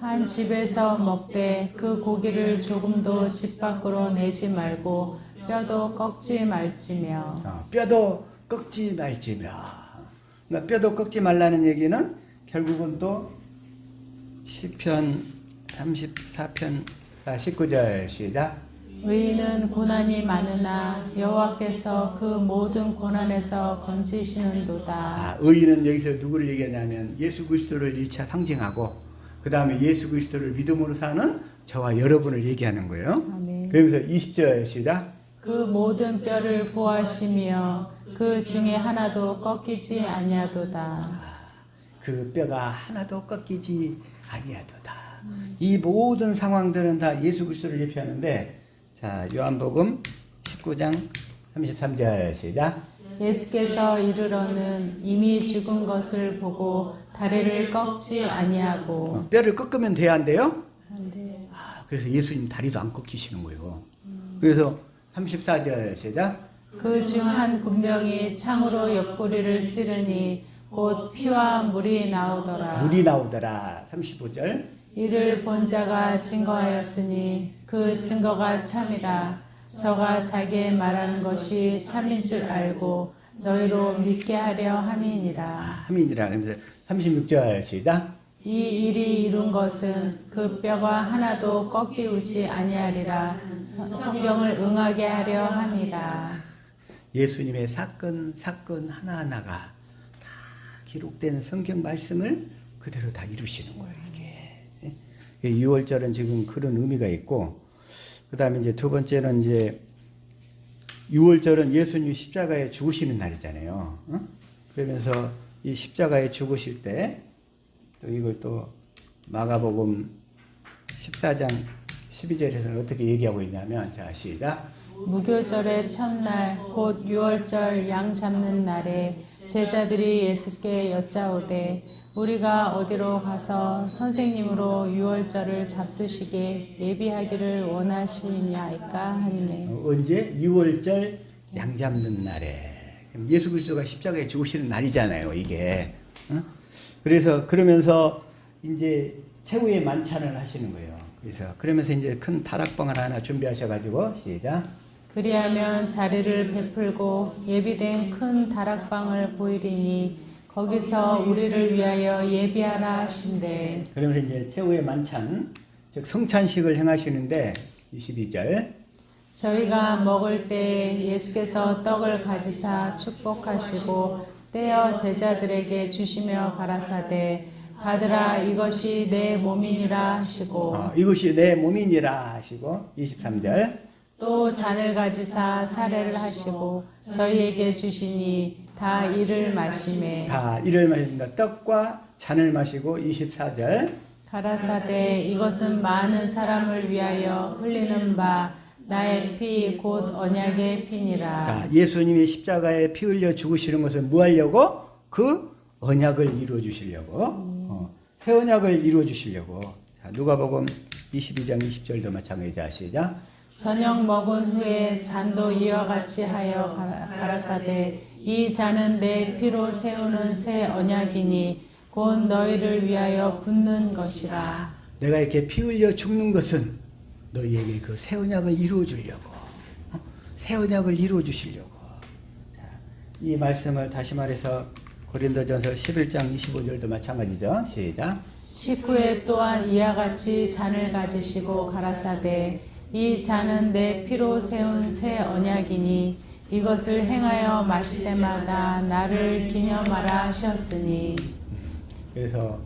한 집에서 먹되 그 고기를 조금도 집 밖으로 내지 말고 뼈도 꺾지 말지며. 뼈도 꺾지 말지며. 그러니까 뼈도 꺾지 말라는 얘기는 결국은 또 시편 34편 19절 시작. 의인은 고난이 많으나 여호와께서 그 모든 고난에서 건지시는도다. 의인은 여기서 누구를 얘기하냐면 예수 그리스도를 1차 상징하고 그 다음에 예수 그리스도를 믿음으로 사는 저와 여러분을 얘기하는 거예요. 아멘. 그러면서 20절 시작. 그 모든 뼈를 보하시며 그 중에 하나도 꺾이지 아니하도다. 그 뼈가 하나도 꺾이지 아니하도다. 이 모든 상황들은 다 예수 그리스도를 예표하는데, 자, 요한복음 19장 33절 시작. 예수께서 이르러는 이미 죽은 것을 보고 다리를 꺾지 아니하고. 뼈를 꺾으면 돼야 한대요? 안 돼요. 그래서 예수님 다리도 안 꺾이시는 거예요. 그래서 34절 시작. 그 중 한 군병이 창으로 옆구리를 찌르니 곧 피와 물이 나오더라. 물이 나오더라. 35절. 이를 본 자가 증거하였으니 그 증거가 참이라. 저가 자기의 말하는 것이 참인 줄 알고 너희로 믿게 하려 함이니라. 함이니라. 그러면서 36절 시작. 이 일이 이룬 것은 그 뼈가 하나도 꺾이우지 아니하리라. 성경을 응하게 하려 함이라. 예수님의 사건 하나하나가 다 기록된 성경 말씀을 그대로 다 이루시는 거예요, 이게. 6월절은 지금 그런 의미가 있고, 그 다음에 이제 두 번째는 이제 6월절은 예수님 십자가에 죽으시는 날이잖아요. 그러면서 이 십자가에 죽으실 때, 또 이걸 또 마가복음 14장 12절에서는 어떻게 얘기하고 있냐면, 자, 시작. 무교절의 첫날 곧 유월절 양 잡는 날에 제자들이 예수께 여짜오되 우리가 어디로 가서 선생님으로 유월절을 잡수시게 예비하기를 원하시냐이까 하니네. 언제? 6월절 양 잡는 날에. 예수 그리스도가 십자가에 죽으시는 날이잖아요, 이게. 그래서 그러면서 이제 최후의 만찬을 하시는 거예요. 그래서 그러면서 이제 큰 다락방을 하나 준비하셔가지고 시작. 그리하면 자리를 베풀고 예비된 큰 다락방을 보이리니 거기서 우리를 위하여 예비하라 하신대. 그러면서 이제 최후의 만찬, 즉 성찬식을 행하시는데 22절. 저희가 먹을 때 예수께서 떡을 가지사 축복하시고 떼어 제자들에게 주시며 가라사대 받으라 이것이 내 몸이니라 하시고. 이것이 내 몸이니라 하시고 23절. 또 잔을 가지사 사례를 하시고 저희에게 주시니 다 이를 마시매. 다 이를 마십니다. 떡과 잔을 마시고 24절. 가라사대 이것은 많은 사람을 위하여 흘리는 바 나의 피 곧 언약의 피니라. 자, 예수님이 십자가에 피 흘려 죽으시는 것은 뭐 하려고? 그 언약을 이루어 주시려고. 새 언약을 이루어 주시려고. 자, 누가복음 22장 20절도 마찬가지자. 시작. 저녁 먹은 후에 잔도 이와 같이 하여 가라사대 이 잔은 내 피로 세우는 새 언약이니 곧 너희를 위하여 붓는 것이라. 내가 이렇게 피 흘려 죽는 것은 너희에게 그 새 언약을 이루어 주려고. 새 언약을 이루어 주시려고. 자, 이 말씀을 다시 말해서 고린도전서 11장 25절도 마찬가지죠. 시작. 식후에 또한 이와 같이 잔을 가지시고 가라사대 이 잔은 내 피로 세운 새 언약이니 이것을 행하여 마실 때마다 나를 기념하라 하셨으니. 그래서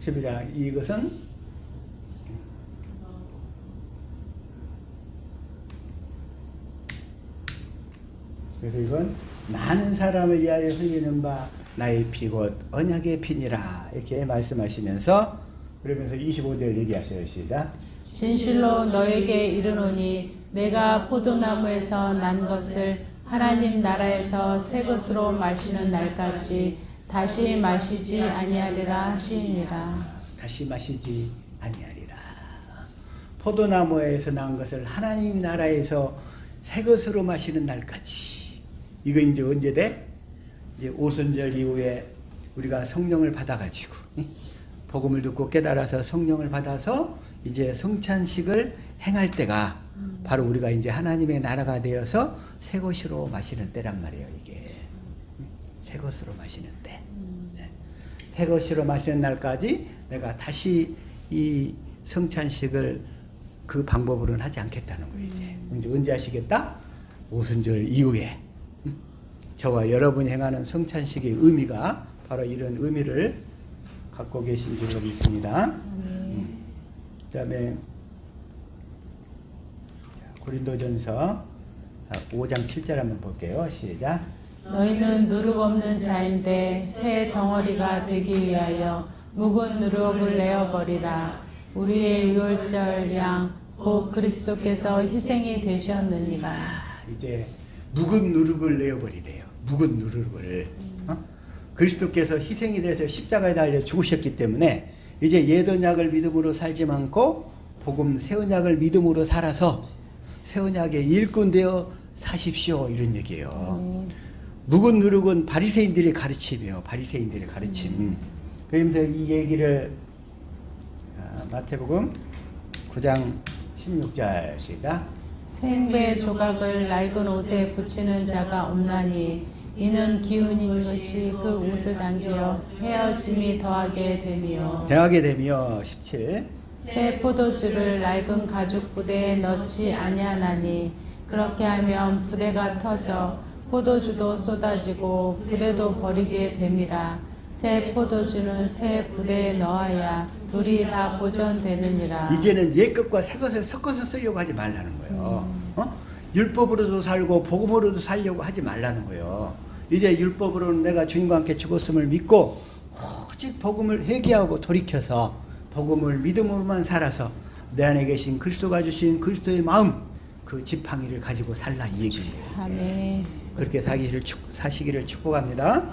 11장 이것은 그래서 이건 많은 사람을 위하여 흘리는 바 나의 피 곧 언약의 피니라 이렇게 말씀하시면서 그러면서 25절 얘기하셔요. 시작. 진실로 너에게 이르노니 내가 포도나무에서 난 것을 하나님 나라에서 새 것으로 마시는 날까지 다시 마시지 아니하리라 하시니라. 다시 마시지 아니하리라. 포도나무에서 난 것을 하나님 나라에서 새 것으로 마시는 날까지. 이거 이제 언제 돼? 이제 오순절 이후에 우리가 성령을 받아가지고 복음을 듣고 깨달아서 성령을 받아서 이제 성찬식을 행할 때가 바로 우리가 이제 하나님의 나라가 되어서 새 것으로 마시는 때란 말이에요. 이게 새 것으로 마시는 때. 네. 새 것으로 마시는 날까지 내가 다시 이 성찬식을 그 방법으로는 하지 않겠다는 거예요. 이제 언제 하시겠다? 오순절 이후에. 저와 여러분이 행하는 성찬식의 의미가 바로 이런 의미를 갖고 계신 줄로 믿습니다. 그 다음에 고린도전서 5장 7절 한번 볼게요. 시작. 너희는 누룩 없는 자인데 새 덩어리가 되기 위하여 묵은 누룩을 내어버리라. 우리의 유월절 양 곧 그리스도께서 희생이 되셨느니라. 이제 묵은 누룩을 내어버리래요. 묵은 누룩을. 그리스도께서 희생이 돼서 십자가에 달려 죽으셨기 때문에 이제 옛 언약을 믿음으로 살지 않고 복음 새 언약을 믿음으로 살아서 새 언약의 일꾼 되어 사십시오 이런 얘기예요. 묵은 누룩은 바리새인들의 가르침이에요. 바리새인들의 가르침. 그러면서 이 얘기를 마태복음 9장 16절 시작. 생배 조각을 낡은 옷에 붙이는 자가 없나니 이는 기운인 것이 그 옷을 당겨 헤어짐이 더하게 되며. 대하게 되며 17. 새 포도주를 낡은 가죽 부대에 넣지 아니하나니 그렇게 하면 부대가 터져 포도주도 쏟아지고 부대도 버리게 됨이라. 새 포도주는 새 부대에 넣어야 둘이 다 보존되느니라. 이제는 옛 것과 새 것을 섞어서 쓰려고 하지 말라는 거예요. 율법으로도 살고 복음으로도 살려고 하지 말라는 거예요. 이제 율법으로는 내가 주님과 함께 죽었음을 믿고 오직 복음을 회개하고 돌이켜서 복음을 믿음으로만 살아서 내 안에 계신 그리스도가 주신 그리스도의 마음 그 지팡이를 가지고 살라 이 얘기예요. 아멘. 그렇게 사시기를 축복합니다.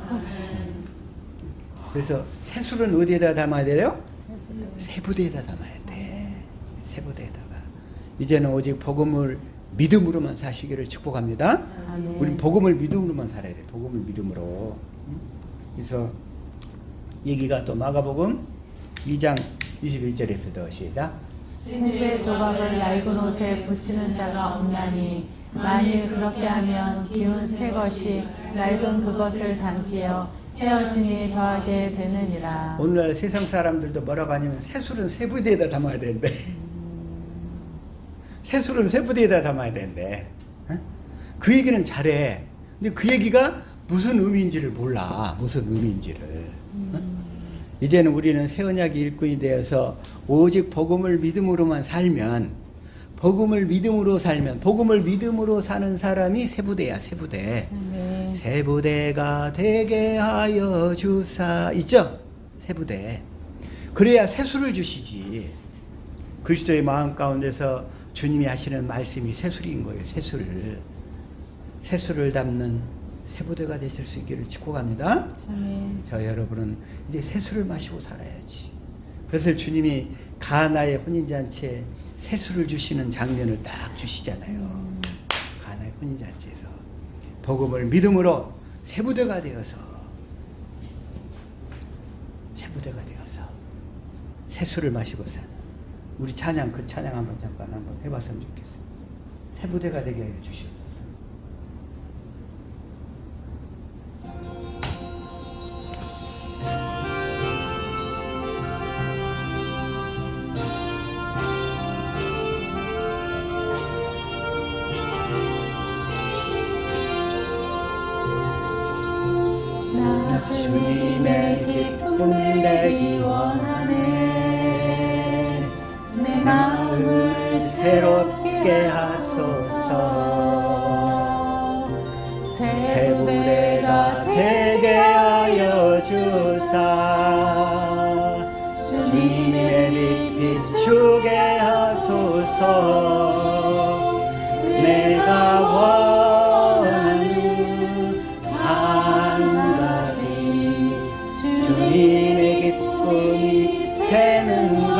그래서 새술은 어디에다 담아야 돼요? 새부대에다 담아야 돼. 새부대에다가. 이제는 오직 복음을 믿음으로만 사시기를 축복합니다. 아멘. 우리 복음을 믿음으로만 살아야 돼. 복음을 믿음으로. 그래서 얘기가 또 마가복음 2장 21절에서도 시작. 생배 조각을 낡은 옷에 붙이는 자가 없나니 만일 그렇게 하면 기운 새 것이 낡은 그것을 당기어 헤어짐이 더하게 되느니라. 오늘날 세상 사람들도 뭐라고 하냐면 새술은 새부대에다 담아야 되는데 새술은 새부대에다 담아야 되는데 그 얘기는 잘해. 근데 그 얘기가 무슨 의미인지를 몰라. 무슨 의미인지를. 이제는 우리는 새 언약의 일꾼이 되어서 오직 복음을 믿음으로만 살면 복음을 믿음으로 사는 사람이 새부대야. 새부대. 네. 새부대가 되게 하여 주사 있죠? 새부대. 그래야 새수를 주시지. 그리스도의 마음 가운데서 주님이 하시는 말씀이 새술인 거예요. 새술을 담는 새부대가 되실 수 있기를 축복합니다. 아멘. 저 여러분은 이제 새술을 마시고 살아야지. 그래서 주님이 가나의 혼인잔치에 새술을 주시는 장면을 딱 주시잖아요. 가나의 혼인잔치에서 복음을 믿음으로 새부대가 되어서 새술을 마시고 사는 우리 찬양, 그 찬양 한번 잠깐 한번 해봤으면 좋겠어요. 새부대가 되게 하여 주시옵소서. 나 주님의 기쁨 내기 원하네. 내 마음을 새롭게 하소서. 새부대가 되게 하여 주사. 주님의 빛 비추게 하소서. 내가 원하는 한 가지 주님의 기쁨이 되는 것.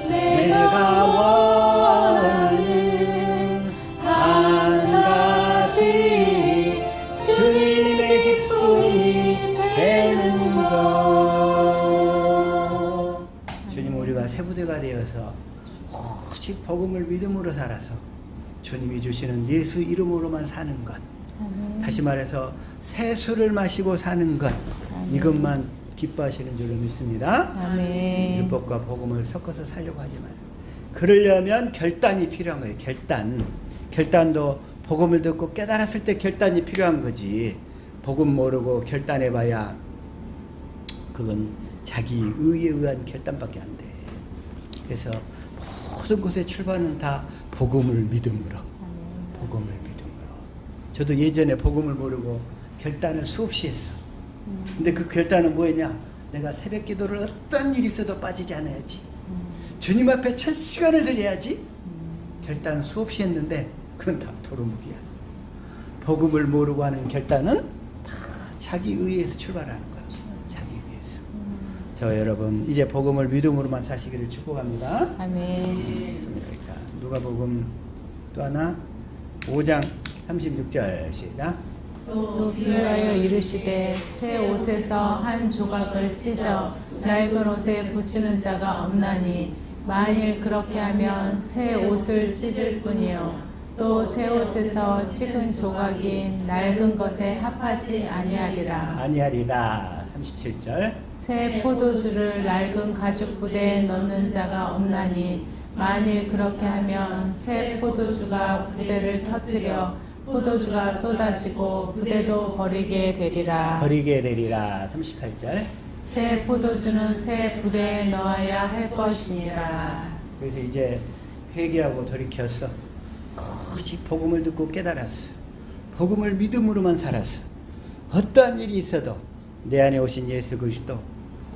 내가 원하는 한 가지 주님의 기쁨이 되는 것. 주님, 우리가 새부대가 되어서 오직 복음을 믿음으로 살아서 주님이 주시는 예수 이름으로만 사는 것. 다시 말해서 새술을 마시고 사는 것. 이것만 기뻐하시는 줄로 믿습니다. 아멘. 율법과 복음을 섞어서 살려고 하지 말아요. 그러려면 결단이 필요한 거예요. 결단도 복음을 듣고 깨달았을 때 결단이 필요한 거지. 복음 모르고 결단해봐야 그건 자기 의에 의한 결단밖에 안 돼. 그래서 모든 것의 출발은 다 복음을 믿음으로. 복음을 믿음으로. 저도 예전에 복음을 모르고 결단을 수없이 했어. 근데 그 결단은 뭐였냐? 내가 새벽 기도를 어떤 일이 있어도 빠지지 않아야지. 주님 앞에 첫 시간을 드려야지. 결단 수없이 했는데 그건 다 도루묵이야. 복음을 모르고 하는 결단은 다 자기 의에서 출발하는 거야. 자기 의에서. 저 여러분, 이제 복음을 믿음으로만 사시기를 축복합니다. 아멘. 누가복음 또 하나 5장 36절 시작. 또 비유하여 이르시되 새 옷에서 한 조각을 찢어 낡은 옷에 붙이는 자가 없나니 만일 그렇게 하면 새 옷을 찢을 뿐이요 또 새 옷에서 찍은 조각이 낡은 것에 합하지 아니하리라. 37절. 새 포도주를 낡은 가죽 부대에 넣는 자가 없나니 만일 그렇게 하면 새 포도주가 부대를 터뜨려 포도주가 쏟아지고 부대도 버리게 되리라. 38절. 새 포도주는 새 부대에 넣어야 할 것이니라. 그래서 이제 회개하고 돌이켰어. 오직 복음을 듣고 깨달았어. 복음을 믿음으로만 살았어. 어떠한 일이 있어도 내 안에 오신 예수 그리스도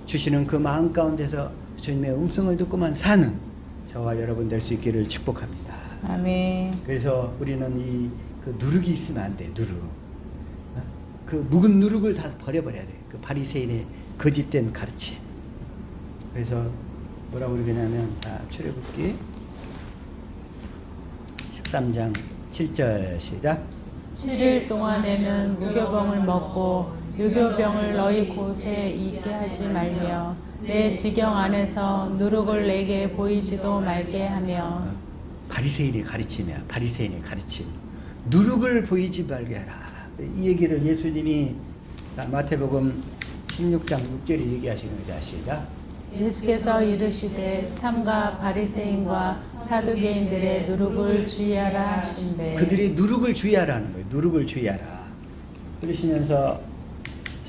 주시는 그 마음 가운데서 주님의 음성을 듣고만 사는 저와 여러분 될 수 있기를 축복합니다. 아멘. 그래서 우리는 그 누룩이 있으면 안 돼. 누룩. 그 묵은 누룩을 다 버려버려야 돼. 그 바리새인의 거짓된 가르침. 그래서 뭐라고 그러냐면, 자, 출애굽기 13장 7절 시작. 7일 동안에는 무교병을 먹고 유교병을 너희 곳에 있게 하지 말며 내 지경 안에서 누룩을 내게 보이지도 말게 하며. 바리새인의 가르침이야. 바리새인의 가르침. 누룩을 보이지 말게 하라. 이 얘기를 예수님이 마태복음 16장 6절에 얘기하시는 거다. 시작. 예수께서 이르시되 삼가 바리새인과 사두개인들의 누룩을 주의하라 하신대. 그들이 누룩을 주의하라는 거예요. 누룩을 주의하라. 그러시면서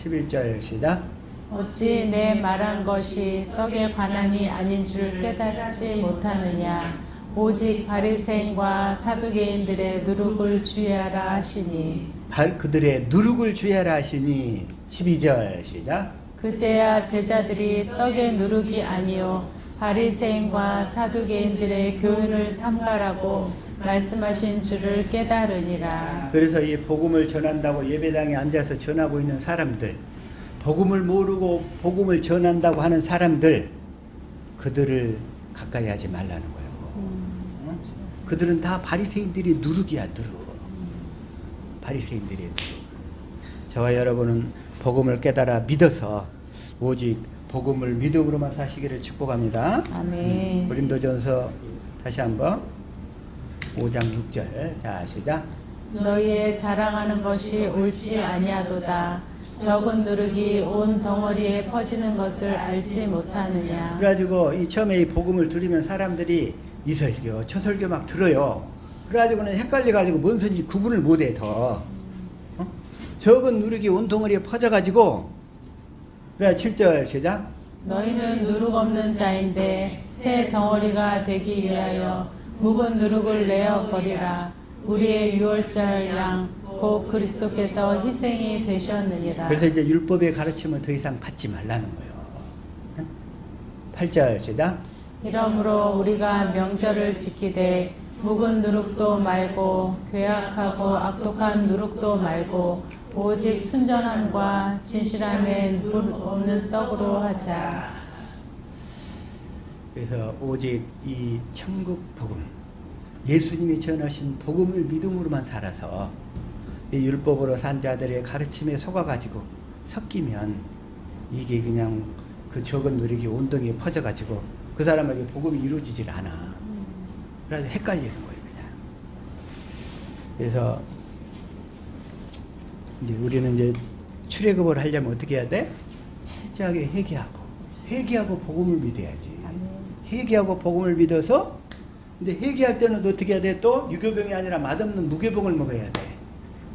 11절 시작. 어찌 내 말한 것이 떡에 관함이 아닌 줄 깨닫지 못하느냐. 오직 바리새인과 사두개인들의 누룩을 주의하라 하시니. 그들의 누룩을 주의하라 하시니. 12절 시작. 그제야 제자들이 떡의 누룩이 아니요 바리새인과 사두개인들의 교훈을 삼가라고 말씀하신 줄을 깨달으니라. 그래서 이 복음을 전한다고 예배당에 앉아서 전하고 있는 사람들, 복음을 모르고 복음을 전한다고 하는 사람들, 그들을 가까이 하지 말라는 거예요. 어? 그들은 다 바리새인들이 누룩이야, 누룩. 바리새인들이 누룩. 저와 여러분은 복음을 깨달아 믿어서 오직 복음을 믿음으로만 사시기를 축복합니다. 아멘. 고린도전서 다시 한번 5장 6절. 자, 시작. 너희의 자랑하는 것이 옳지 아니하도다. 적은 누룩이 온 덩어리에 퍼지는 것을 알지 못하느냐. 그래가지고 이 처음에 이 복음을 들으면 사람들이 이 설교, 저 설교 막 들어요. 그래가지고는 헷갈려가지고 뭔 소리인지 구분을 못해 더. 어? 적은 누룩이 온 덩어리에 퍼져가지고. 그래 7절 시작. 너희는 누룩 없는 자인데 새 덩어리가 되기 위하여 묵은 누룩을 내어 버리라. 우리의 유월절 양 곧 그리스도께서 희생이 되셨느니라. 그래서 이제 율법의 가르침을 더 이상 받지 말라는 거예요. 8절 시작. 이러므로 우리가 명절을 지키되 묵은 누룩도 말고 괴악하고 악독한 누룩도 말고 오직 순전함과 진실함에 물 없는 떡으로 하자. 그래서 오직 이 천국 복음, 예수님이 전하신 복음을 믿음으로만 살아서 이 율법으로 산 자들의 가르침에 속아가지고 섞이면 이게 그냥 그 적은 누룩이 온덩이에 퍼져가지고 그 사람에게 복음이 이루어지질 않아. 그래서 헷갈리는 거예요, 그냥. 그래서 이제 우리는 이제 출애굽을 하려면 어떻게 해야 돼? 철저하게 회개하고 복음을 믿어야지. 회개하고 복음을 믿어서, 근데 회개할 때는 어떻게 해야 돼? 또 유교병이 아니라 맛없는 무교병을 먹어야 돼.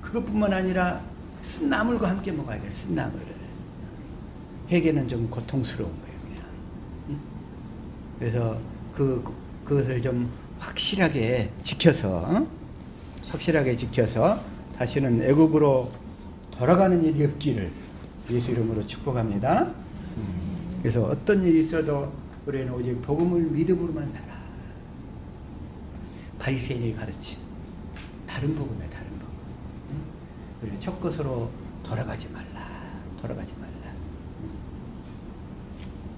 그것뿐만 아니라 쓴나물과 함께 먹어야 돼. 쓴나물. 회개는 좀 고통스러운 거예요, 그냥. 응? 그래서 그것을 좀 확실하게 지켜서 다시는 애굽으로 돌아가는 일이 없기를 예수 이름으로 축복합니다. 그래서 어떤 일이 있어도 우리는 오직 복음을 믿음으로만 살아. 바리새인의 가르침, 다른 복음에 다른 복음. 응? 우리 첫 것으로 돌아가지 말라. 응?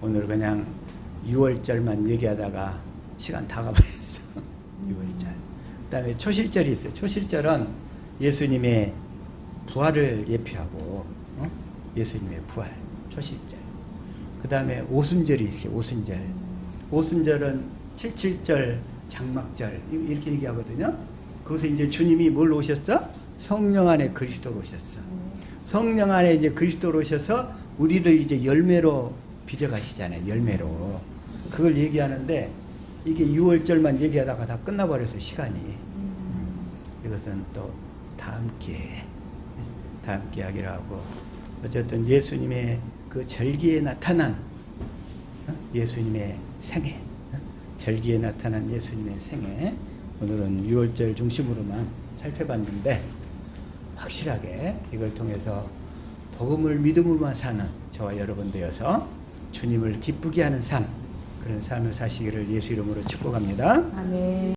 오늘 그냥 6월절만 얘기하다가 시간 다 가버렸어. 6월절. 그 다음에 초실절이 있어요. 초실절은 예수님의 부활을 예표하고, 예수님의 부활, 초실절. 그 다음에 오순절이 있어요. 오순절은 77절, 장막절 이렇게 얘기하거든요. 거기서 이제 주님이 뭘 오셨어? 성령 안에 그리스도로 오셨어. 성령 안에 이제 그리스도로 오셔서 우리를 이제 열매로 빚어가시잖아요. 열매로. 그걸 얘기하는데 이게 6월절만 얘기하다가 다 끝나버려서 시간이. 이것은 또 다음 기회에 하기로 하고, 어쨌든 예수님의 그 절기에 나타난 예수님의 생애, 절기에 나타난 예수님의 생애, 오늘은 6월절 중심으로만 살펴봤는데 확실하게 이걸 통해서 복음을 믿음으로만 사는 저와 여러분 되어서 주님을 기쁘게 하는 삶, 그런 삶을 사시기를 예수 이름으로 축복합니다. 아멘.